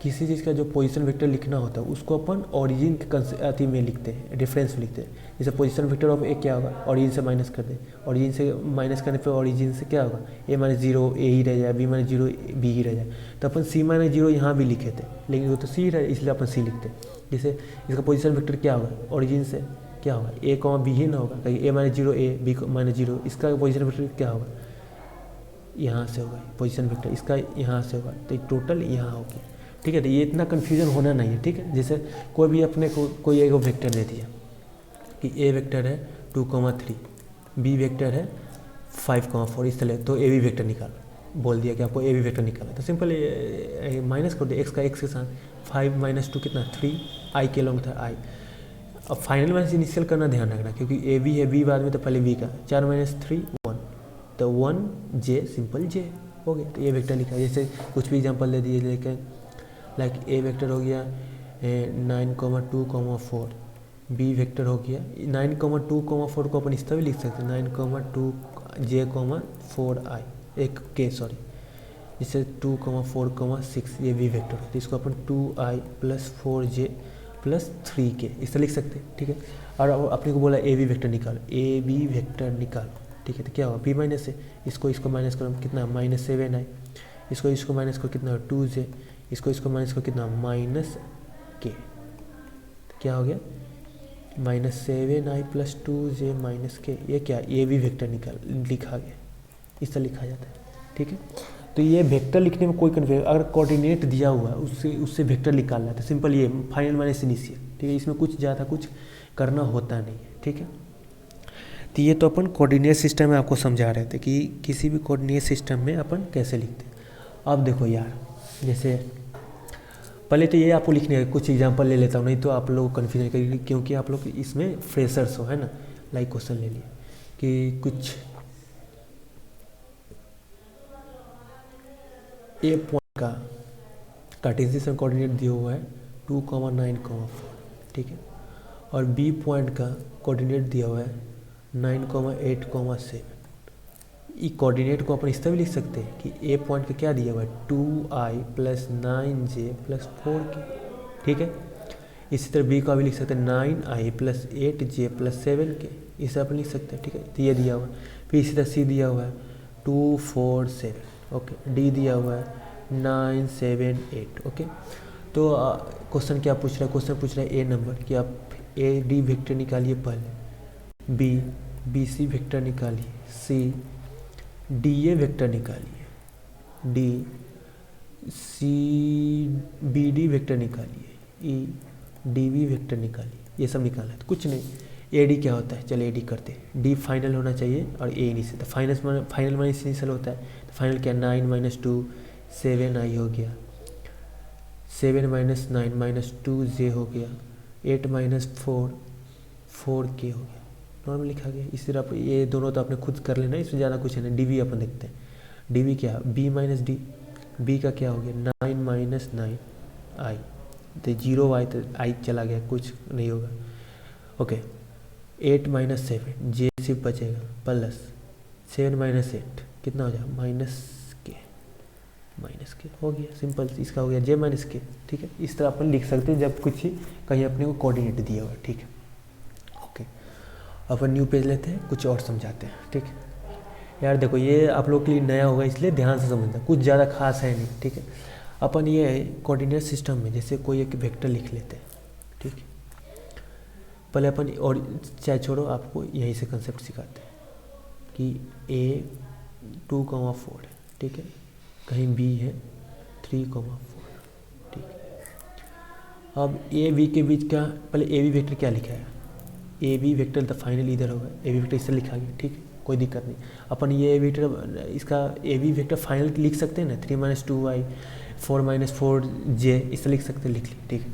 Speaker 1: किसी चीज़ का जो पोजीशन वेक्टर लिखना होता है उसको अपन ओरिजिन के अति में लिखते हैं, रेफरेंस में लिखते हैं। जैसे पोजीशन वेक्टर ऑफ ए क्या होगा, ओरिजिन से माइनस कर दे, ओरिजिन से माइनस करने पे ओरिजिन से क्या होगा, ए माइनस जीरो ए ही रह जाए, बी माइनस जीरो बी ही रह जाए। तो अपन सी माइनस जीरो यहाँ भी लिखे थे, लेकिन वो तो सी रहे, इसलिए अपन सी लिखते हैं। जैसे इसका पोजीशन वेक्टर क्या होगा, ओरिजिन से क्या होगा, ए कॉमा बी ही ना होगा, कहीं A minus zero A B minus zero, इसका पोजीशन वेक्टर क्या होगा, यहाँ से होगा पोजीशन वेक्टर, इसका यहाँ से होगा, तो टोटल यहाँ होगी। ठीक है, तो ये इतना कन्फ्यूजन होना नहीं है। ठीक है, जैसे कोई भी अपने को कोई एक वेक्टर दे दिया कि ए वेक्टर है 2,3, बी वेक्टर है 5,4, इस तरह, तो ए वी वेक्टर निकालो, बोल दिया कि आपको ए वी वेक्टर निकालना, तो सिंपल माइनस कर दो एक्स का एक्स के साथ, 5 माइनस 2 कितना 3, आई के लॉन्ग था आई। अब फाइनल माइनस इनिशियल करना ध्यान रखना, क्योंकि ए बी है, बी बाद में तो पहले बी का, 4 माइनस 3 1, तो 1 जे सिंपल जे हो गया, तो ये वेक्टर लिखा। जैसे कुछ भी एग्जांपल दे दिए, लेकिन लाइक ए वेक्टर हो गया 9,2,4, बी वेक्टर हो गया 9,2,4 को अपन इस तरह भी लिख सकते हैं 9,2 जे 4 आई एक के, सॉरी, इससे 2,4,6 ये बी वेक्टर है, तो इसको अपन 2i plus 4j plus 3k इस तरह लिख सकते हैं। ठीक है, और अपने को बोला ए बी वेक्टर निकालो, ए बी वेक्टर निकालो। ठीक है, तो क्या होगा, बी माइनस से इसको माइनस करो कितना -7i, इसको माइनस करो कितना 2j, इसको माइनस करो कितना -k, क्या हो गया -7i प्लस 2j माइनस के, ये क्या ए बी वेक्टर लिखा गया, इस तरह लिखा जाता है। ठीक है, तो ये वेक्टर लिखने में कोई कन्फ्यूजन, अगर कोऑर्डिनेट दिया हुआ है उससे वेक्टर निकालना है तो सिंपल ये फाइनल माइनस इनिशियल। ठीक है, इसमें कुछ ज़्यादा कुछ करना होता नहीं है। ठीक है, तो ये तो अपन कोऑर्डिनेट सिस्टम में आपको समझा रहे थे कि किसी भी कोऑर्डिनेट सिस्टम में अपन कैसे लिखते हैं। अब देखो यार, जैसे पहले तो ये आपको लिखने है, कुछ एग्जांपल ले लेता हूँ, नहीं तो आप लोग कन्फ्यूजन करेंगे, क्योंकि आप लोग इसमें फ्रेशर्स हो, है ना। लाइक क्वेश्चन ले लिए कि कुछ ए पॉइंट का कार्टेशियन कोऑर्डिनेट दिया हुआ है 2,9,4, ठीक है, और बी पॉइंट का कोऑर्डिनेट दिया हुआ है 9,8,7। ये कोऑर्डिनेट को अपन इस तरह भी लिख सकते हैं कि ए पॉइंट का क्या दिया हुआ है 2i plus 9j plus 4k। ठीक है, इसी तरह बी का भी लिख सकते हैं 9i plus 8j plus 7k, इसे अपन लिख सकते हैं। ठीक है, तो ये दिया हुआ है। फिर इसी तरह सी दिया हुआ है 2, 4, 7, ओके। डी दिया हुआ है 9, 7, 8, ओके। तो क्वेश्चन क्या पूछ रहा है, क्वेश्चन पूछ रहा है ए नंबर कि आप ए डी वेक्टर निकालिए पहले, बी सी वेक्टर निकालिए, सी डी ए वेक्टर निकालिए, D C B D vector निकालिए, ई डी बी वेक्टर निकालिए। ये सब निकाला है, तो कुछ नहीं, ए डी क्या होता है, चलिए ए डी करते हैं। डी फाइनल होना चाहिए और ए इनिशियल, तो फाइनल माइनस इनिशियल होता है, तो फाइनल क्या 9 माइनस 2 7 आई हो गया, 7 माइनस 9 माइनस 2 जे हो गया, 8 माइनस 4 4 के हो गया, नॉर्मल लिखा गया। इस तरह आप ये दोनों तो आपने खुद कर लेना, इसमें ज़्यादा कुछ है नहीं। डी वी अपन देखते हैं, डी वी क्या, बी माइनस डी, बी का क्या हो गया 9 माइनस 9 आई, तो 0 आई, तो आई चला गया, कुछ नहीं होगा। ओके 8 माइनस 7 जे सिर्फ बचेगा, प्लस 7 माइनस 8 कितना हो जाएगा माइनस के हो गया, सिंपल। इसका हो गया जे माइनस के, ठीक है। इस तरह अपन लिख सकते हैं जब कुछ कहीं अपने को कोऑर्डिनेट दिया हुआ, ठीक है। ओके अपन न्यू पेज लेते हैं, कुछ और समझाते हैं, ठीक है। यार देखो ये आप लोग के लिए नया होगा, इसलिए ध्यान से समझना, कुछ ज़्यादा खास है नहीं, ठीक है। अपन ये कोऑर्डिनेट सिस्टम में जैसे कोई एक वेक्टर लिख लेते हैं, ठीक है। पहले अपन, और चाहे छोड़ो, आपको यहीं से कंसेप्ट सिखाते हैं कि ए 2,4 है, ठीक है, कहीं बी है 3,4, ठीक है। अब ए बी के बीच का पहले ए बी वेक्टर क्या लिखा है, ए बी वेक्टर तो फाइनल इधर होगा, ए बी वेक्टर इससे लिखा गया, ठीक है, कोई दिक्कत नहीं। अपन ये वेक्टर, इसका ए बी वेक्टर फाइनल लिख सकते हैं ना, 3 माइनस 2 आई, 4 माइनस 4 जे, इससे लिख सकते हैं, लिख ली, ठीक है।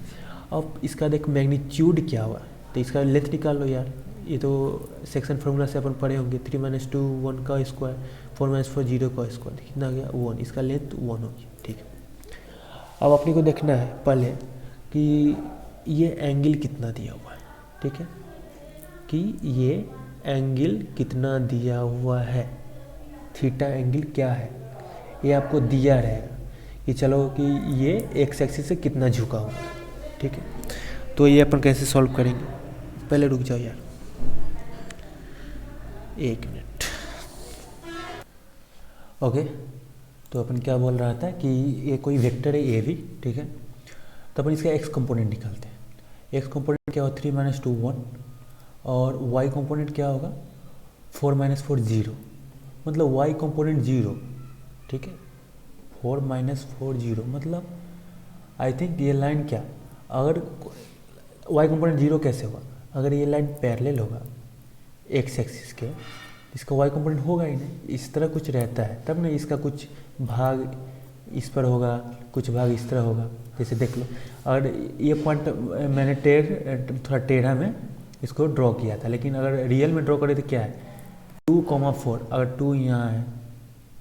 Speaker 1: अब इसका देख मैग्नीट्यूड क्या हुआ, तो इसका लेंथ निकाल लो यार, ये तो सेक्शन फार्मूला से अपन पढ़े होंगे, 3 माइनस 2 1 का स्क्वायर, 4 माइनस 4 0 का स्क्वायर, कितना आ गया 1, इसका लेंथ 1 हो गया, ठीक है। अब अपने को देखना है पहले कि ये एंगल कितना दिया हुआ है, ठीक है, कि ये एंगल कितना दिया हुआ है, थीटा एंगल क्या है, ये आपको दिया रहेगा कि चलो कि ये एक्स एक्सिस से कितना झुका हुआ है, ठीक है। तो ये अपन कैसे सॉल्व करेंगे, पहले रुक जाओ यार 1 मिनट। ओके तो अपन क्या बोल रहा था कि ये कोई वेक्टर है ए वी, ठीक है। तो अपन इसका एक्स कंपोनेंट निकालते हैं। एक्स कंपोनेंट क्या होगा 3 माइनस 2 1, और वाई कंपोनेंट क्या होगा 4 माइनस 4 0, मतलब वाई कंपोनेंट 0, ठीक है। 4 माइनस 4 0 मतलब आई थिंक ये लाइन क्या, अगर वाई कंपोनेंट 0 कैसे होगा, अगर ये लाइन पैरेलल होगा एक्स एक्सिस के, इसका वाई कंपोनेंट होगा ही नहीं, इस तरह कुछ रहता है तब ना, इसका कुछ भाग इस पर होगा, कुछ भाग इस तरह होगा, जैसे देख लो। और ये पॉइंट मैंने थोड़ा टेढ़ा में इसको ड्रॉ किया था, लेकिन अगर रियल में ड्रॉ करें तो क्या है 2,4, अगर 2 यहाँ है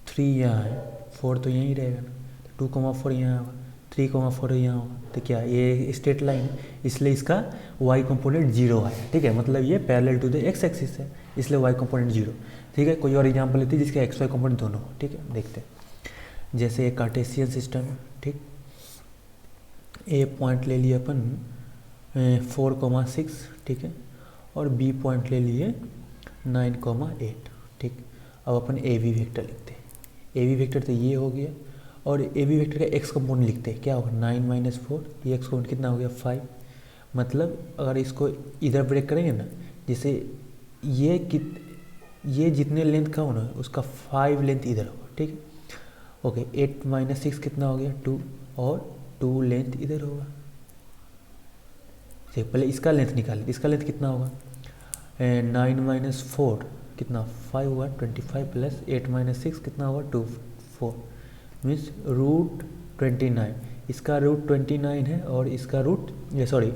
Speaker 1: 3 यहाँ है 4 तो यहीं रहेगा ना, 2,4 यहाँ होगा 3,4 यहाँ होगा, तो क्या ये स्ट्रेट लाइन, इसलिए इसका y कंपोनेंट 0 है, ठीक है। मतलब ये parallel to the X axis है, इसलिए y कंपोनेंट 0, ठीक है। कोई और एग्जांपल लेते हैं जिसका एक्स वाई कंपोनेंट दोनों हो, ठीक है, देखते हैं। जैसे एक कार्टेशियन सिस्टम है, ठीक, ए पॉइंट ले लिए अपन 4,6, ठीक है, और बी पॉइंट ले लिए 9,8, ठीक। अब अपन ए वी वेक्टर लिखते हैं, ए वी वेक्टर तो ये हो गया, और ए वी वेक्टर का एक्स कंपोनेंट लिखते हैं, क्या होगा 9 माइनस 4, ये एक्स कंपोनेंट कितना हो गया 5, मतलब अगर इसको इधर ब्रेक करेंगे ना, जैसे ये जितने लेंथ का हो ना उसका 5 लेंथ इधर होगा, ठीक है। ओके 8 माइनस 6 कितना हो गया 2, और 2 लेंथ इधर होगा, ठीक। पहले इसका लेंथ निकालें, इसका लेंथ कितना होगा 9 माइनस 4 कितना 5 हुआ 25, प्लस 8 माइनस 6 कितना होगा 2 4, मीन्स रूट 29, इसका रूट 29 है, और इसका रूट सॉरी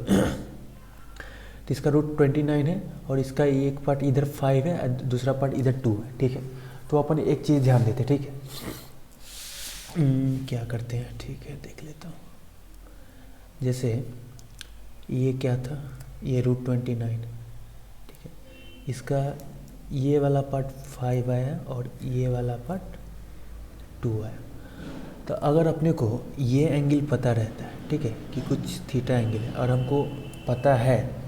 Speaker 1: तो इसका रूट 29 है, और इसका एक पार्ट इधर 5 है, दूसरा पार्ट इधर 2 है, ठीक है। तो अपन एक चीज़ ध्यान देते हैं, ठीक है। क्या करते हैं, ठीक है, देख लेता हूँ। जैसे ये क्या था, ये रूट 29, ठीक है, इसका ये वाला पार्ट 5 आया और ये वाला पार्ट 2 आया। तो अगर अपने को ये एंगल पता रहता है, ठीक है, कि कुछ थीटा एंगल है, और हमको पता है,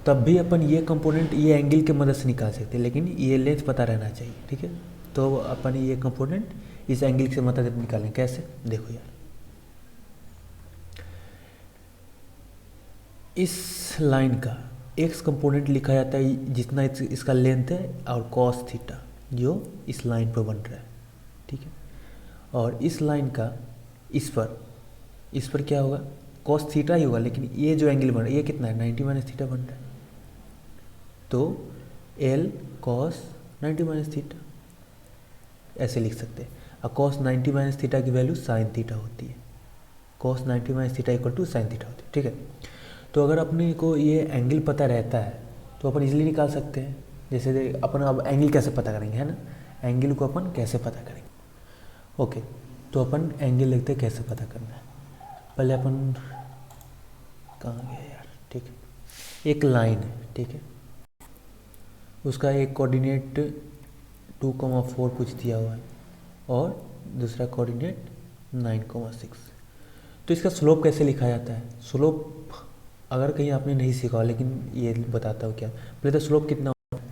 Speaker 1: तब भी अपन ये कंपोनेंट ये एंगल के मदद से निकाल सकते हैं, लेकिन ये लेंथ पता रहना चाहिए, ठीक है। तो अपन ये कंपोनेंट इस एंगल से मदद निकालें, कैसे देखो यार, इस लाइन का एक्स कंपोनेंट लिखा जाता है जितना इसका लेंथ है, और कॉस थीटा जो इस लाइन पर बन रहा है, ठीक है। और इस लाइन का इस पर क्या होगा कॉस थीटा ही होगा, लेकिन ये जो एंगल बन रहा है ये कितना है 90 माइनस थीटा बन रहा है, तो एल कॉस 90 माइनस थीटा ऐसे लिख सकते हैं। और कॉस 90 माइनस थीटा की वैल्यू साइन थीटा होती है, cos 90 minus theta equal to sine theta होती है, ठीक है। तो अगर अपने को ये एंगल पता रहता है तो अपन इजीली निकाल सकते हैं। जैसे अपन अब एंगल कैसे पता करेंगे, है ना, एंगल को अपन कैसे पता करेंगे। ओके, तो अपन एंगल लिखते हैं कैसे पता करना है। पहले अपन कहाँ गए यार, ठीक है, एक लाइन है, ठीक है, उसका एक कोऑर्डिनेट 2,4 कुछ दिया हुआ है और दूसरा कोऑर्डिनेट 9,6। तो इसका स्लोप कैसे लिखा जाता है। स्लोप अगर कहीं आपने नहीं सीखा, लेकिन ये बताता हूँ क्या। पहले तो स्लोप कितना होता है,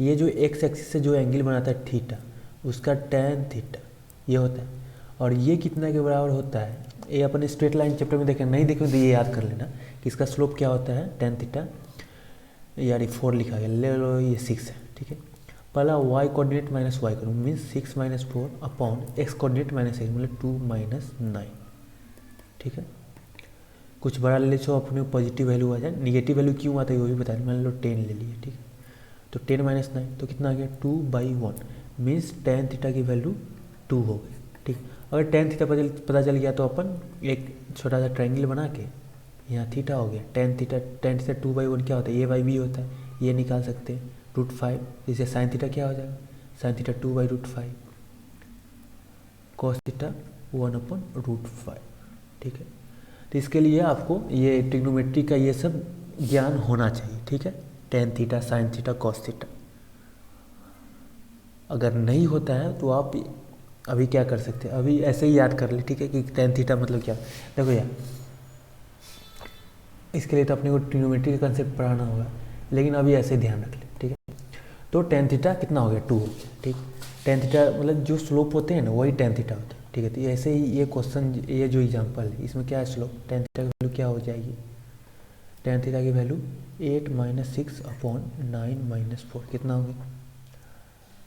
Speaker 1: ये जो एक्स एक्सिस से जो एंगल बनाता है थीटा, उसका tan थीटा ये होता है। और ये कितना के बराबर होता है, ये अपन स्ट्रेट लाइन चैप्टर में देखें, नहीं देखें तो ये याद कर लेना कि इसका स्लोप क्या होता है, tan थीटा। यार ये 4 लिखा गया, ले लो ये 6 है, ठीक है। पहला y कोऑर्डिनेट माइनस वाई करूँ, means 6 minus 4 upon x coordinate minus 8 मतलब 2 माइनस 9, ठीक है। कुछ बड़ा ले लो अपने पॉजिटिव वैल्यू आ जाए, निगेटिव वैल्यू क्यों आता है वो भी बता दें। मान लो 10 ले लिए, ठीक है, तो 10 माइनस 9 तो कितना आ गया 2/1, मीन्स tan थीटा की वैल्यू 2 हो गई, ठीक। अगर tan थीटा पता चल गया तो अपन एक छोटा सा ट्रायंगल बना के यहाँ थीटा हो गया, tan थीटा 2/1 क्या होता है, a/b होता है, ये निकाल सकते हैं √5। जैसे साइन थीटा क्या हो जाएगा, साइन थीटा 2/√5, कॉस थीटा 1/√5, ठीक है। तो इसके लिए आपको ये ट्रिग्नोमेट्री का ये सब ज्ञान होना चाहिए, ठीक है, tan theta, sine theta, cos theta. अगर नहीं होता है तो आप अभी क्या कर सकते हैं, अभी ऐसे ही याद कर ले, ठीक है, कि tan थीटा मतलब क्या। देखो यार, इसके लिए तो अपने को ट्रिग्नोमेट्री का कंसेप्ट पढ़ाना होगा, लेकिन अभी ऐसे ध्यान रख ले, ठीक है। तो tan थीटा कितना हो गया 2 हो गया, ठीक। tan थीटा मतलब जो स्लोप होते हैं ना वही tan थीटा होता है, ठीक है। तो ऐसे ही ये क्वेश्चन, ये जो एग्जांपल है इसमें क्या है स्लोप, tan थीटा की वैल्यू क्या हो जाएगी, tan थीटा की वैल्यू 8 माइनस 6 अपॉन 9 माइनस 4 कितना हो गया,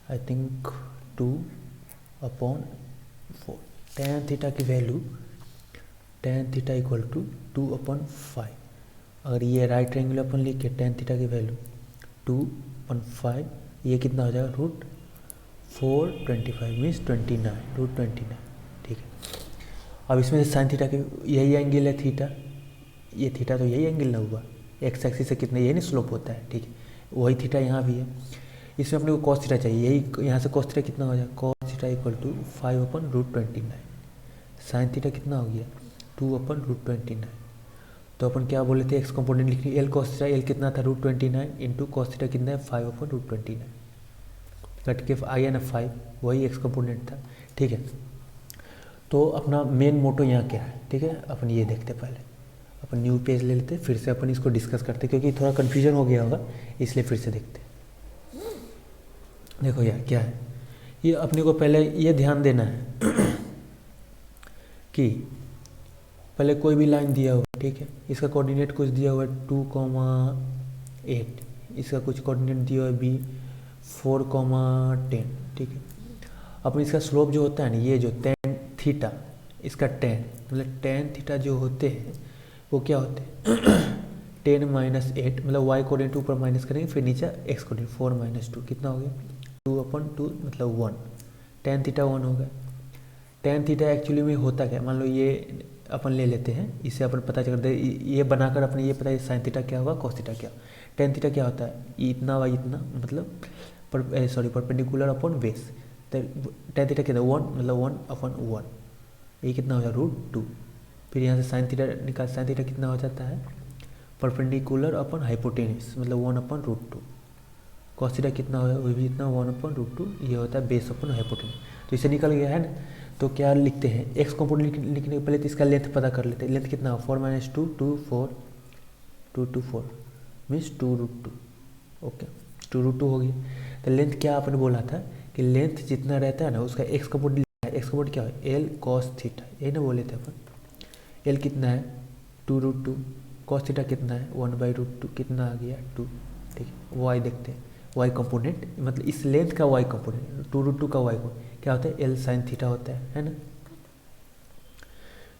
Speaker 1: आई थिंक 2/4। tan थीटा की value, tan theta equal to 2/5। अगर ये राइट एंगल अपन लिख के tan थीटा की वैल्यू 2/5, ये कितना हो जाएगा √425 मीन्स 29, √29, ठीक है। अब इसमें से साइन थीटा की यही एंगल है थीटा, ये थीटा तो यही एंगल ना हुआ, एक्स एक्सिस से कितना यही नहीं स्लोप होता है, ठीक है, वही थीटा यहाँ भी है। इसमें अपने को कॉस थीटा चाहिए, यही यहाँ से कॉस थीटा कितना हो जाएगा, cos theta equal to 5/√29। Sine theta कितना हो गया 2/√29। तो अपन क्या बोले थे, एक्स कंपोनेंट लिखनी, एल कॉस थीटा, एल कितना था √29 इंटू कॉस थीटा कितना है 5/√29, कट के आया ना 5, वही एक्स कंपोनेंट था, ठीक है। तो अपना मेन मोटो यहाँ क्या है, ठीक है, अपन ये देखते पहले, अपन न्यू पेज ले लेते फिर से अपन इसको डिस्कस करते, क्योंकि थोड़ा कन्फ्यूजन हो गया होगा इसलिए फिर से देखते। देखो यार क्या है, ये अपने को पहले ये ध्यान देना है कि पहले कोई भी लाइन दिया हुआ, ठीक है, इसका कोऑर्डिनेट कुछ दिया हुआ है 2,8, इसका कुछ कोऑर्डिनेट दिया हुआ है b 4,10, ठीक है। अब इसका स्लोप जो होता है ना, ये जो tan थीटा, इसका tan मतलब tan थीटा जो होते हैं वो क्या होते हैं 10 माइनस 8 मतलब y कोऑर्डिनेट ऊपर माइनस करेंगे, फिर नीचे x कोऑर्डिनेट 4 माइनस 2 कितना हो गया 2/2 मतलब 1, tan थीटा 1 हो गया। tan थीटा एक्चुअली में होता क्या, मान लो ये अपन ले लेते हैं, इसे अपन पता चल दे, ये बनाकर अपने ये पता है साइन थीटा क्या होगा, cos थीटा क्या। tan थीटा क्या होता है, इतना व इतना मतलब परपेंडिकुलर अपॉन बेस, तो tan थीटा कितना 1 मतलब 1/1, ये कितना हो जाएगा √2। फिर यहाँ से साइन थीटा निकाल, साइन थीटा कितना हो जाता है परपेंडिकुलर अपॉन हाइपोटेन्यूस मतलब 1/√2। cos थीटा कितना हो वो भी इतना 1/√2, ये होता है बेस अपॉन हाइपोटेन्यूस। तो इसे निकल गया है ना। तो क्या लिखते हैं, एक्स कंपोनेंट लिखने के पहले तो इसका लेंथ पता कर लेते हैं, लेंथ कितना हो 4 माइनस 2 2 4 2 2 4 मीन्स 2√2, ओके 2√2 हो गई। तो लेंथ क्या आपने बोला था कि लेंथ जितना रहता है ना उसका एक्स कंपोनेंट, एक्स कंपोनेंट क्या है एल कॉस थीटा, यही ना बोले थे अपन। एल कितना है 2√2, कॉस थीटा कितना है 1/√2, कितना आ गया 2, ठीक है। वाई देखते हैं, वाई कंपोनेंट मतलब इस लेंथ का वाई कंपोनेंट 2√2 का वाई को क्या होता है एल साइन थीटा होता है ना।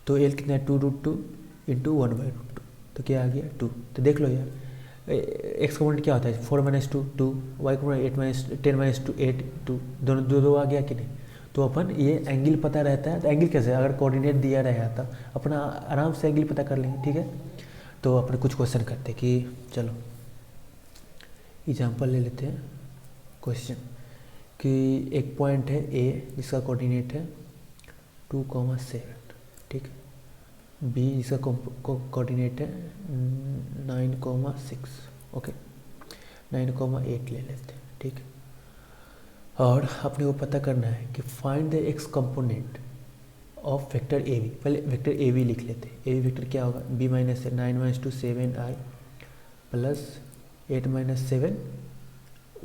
Speaker 1: तो एल कितना है 2√2 इंटू 1/√2, तो क्या आ गया 2। तो देख लो यार एक्स कंपोनेंट क्या होता है 4 minus 2 2, y component 8 minus 10 minus 2 8 2, दोनों दो दो आ गया कि नहीं। तो अपन ये एंगल पता रहता है, तो एंगल कैसे, अगर कोऑर्डिनेट दिया रहेगा तो अपना आराम से एंगल पता कर लेंगे, ठीक है। तो अपने कुछ क्वेश्चन करते हैं कि चलो एग्जांपल ले लेते हैं क्वेश्चन कि एक पॉइंट है ए जिसका कोऑर्डिनेट है 2,7, ठीक है। बी जिसका कोऑर्डिनेट है 9,6, ओके 9,8 ले लेते हैं, ठीक है। और अपने को पता करना है कि find the x component of vector A B. पहले वेक्टर ए बी लिख लेते हैं। ए बी वेक्टर क्या होगा, B minus 9 minus 2 7 i plus 8 minus 7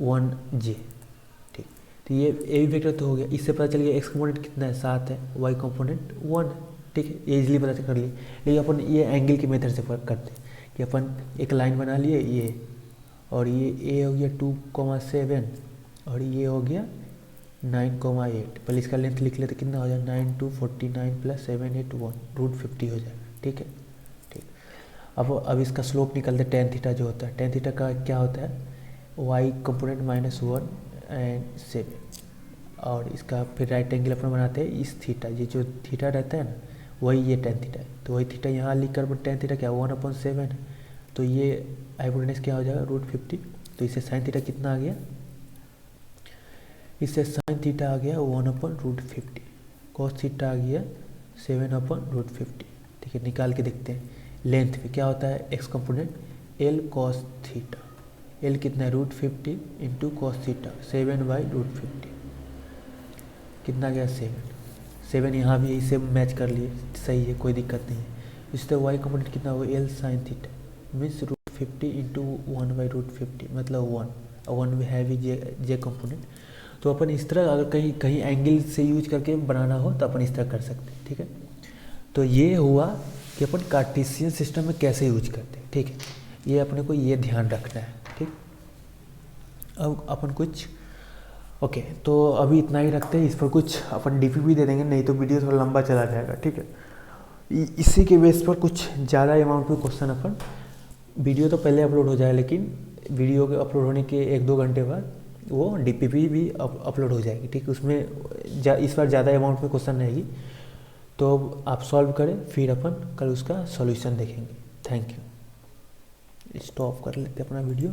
Speaker 1: 1 j, ठीक। तो ये ए बी वेक्टर तो हो गया। इससे पता चल गया एक्स कंपोनेंट कितना है 7 है, वाई कंपोनेंट 1 है, ठीक है। ये इजीली पता कर लिए। लेकिन अपन ये एंगल के मेथड से करते हैं कि अपन एक लाइन बना लिए ये, और ये ए हो गया 2,7 और ये हो गया 9,8। पहले इसका लेंथ लिख लेते कितना हो जाए 9 2 49 प्लस 7 8 1 √50 हो जाए, ठीक है, ठीक। अब इसका स्लोप निकलते टेन थीटा जो होता है, टेन थीटा का क्या होता है वाई कंपोनेंट -1 एंड 7, और इसका फिर राइट एंगल अपन बनाते हैं इस थीटा, ये जो थीटा रहता है ना वही ये टेन थीटा है। तो वही थीटा यहाँ लिख कर टेन थीटा क्या 1/7 है, तो ये हाइपोटेनस क्या हो जाएगा √50। तो इससे साइन थीटा कितना आ गया, इससे साइन थीटा आ गया 1/√50, कॉस थीटा आ गया 7/√50, ठीक है। निकाल के देखते हैं लेंथ में क्या होता है x component L cos theta, L कितना है √50 इंटू कॉस थीटा 7/√50, कितना गया 7 यहाँ भी इससे मैच कर लिए, सही है, कोई दिक्कत नहीं है। इससे वाई कंपोनेंट कितना हुआ L sine theta means √50 into 1/√50 मतलब 1 में है भी जे कंपोनेंट। तो अपन इस तरह अगर कहीं एंगल से यूज करके बनाना हो तो अपन इस तरह कर सकते हैं, ठीक है। तो ये हुआ कि अपन कार्टेशियन सिस्टम में कैसे यूज करते हैं, ठीक है। ये अपने को ये ध्यान रखना है, ठीक। अब अपन कुछ ओके, तो अभी इतना ही रखते हैं। इस पर कुछ अपन डीपी भी दे देंगे, नहीं तो वीडियो थोड़ा लंबा चला जाएगा, ठीक है। इसी के बेस पर कुछ ज़्यादा अमाउंट में क्वेश्चन अपन, वीडियो तो पहले अपलोड हो जाए लेकिन वीडियो के अपलोड होने के 1-2 घंटे बाद वो डीपीपी भी अपलोड हो जाएगी, ठीक। उसमें इस बार ज़्यादा अमाउंट में क्वेश्चन रहेगी, तो आप सॉल्व करें फिर अपन कल उसका सॉल्यूशन देखेंगे। Thank you. स्टॉप कर लेते अपना वीडियो।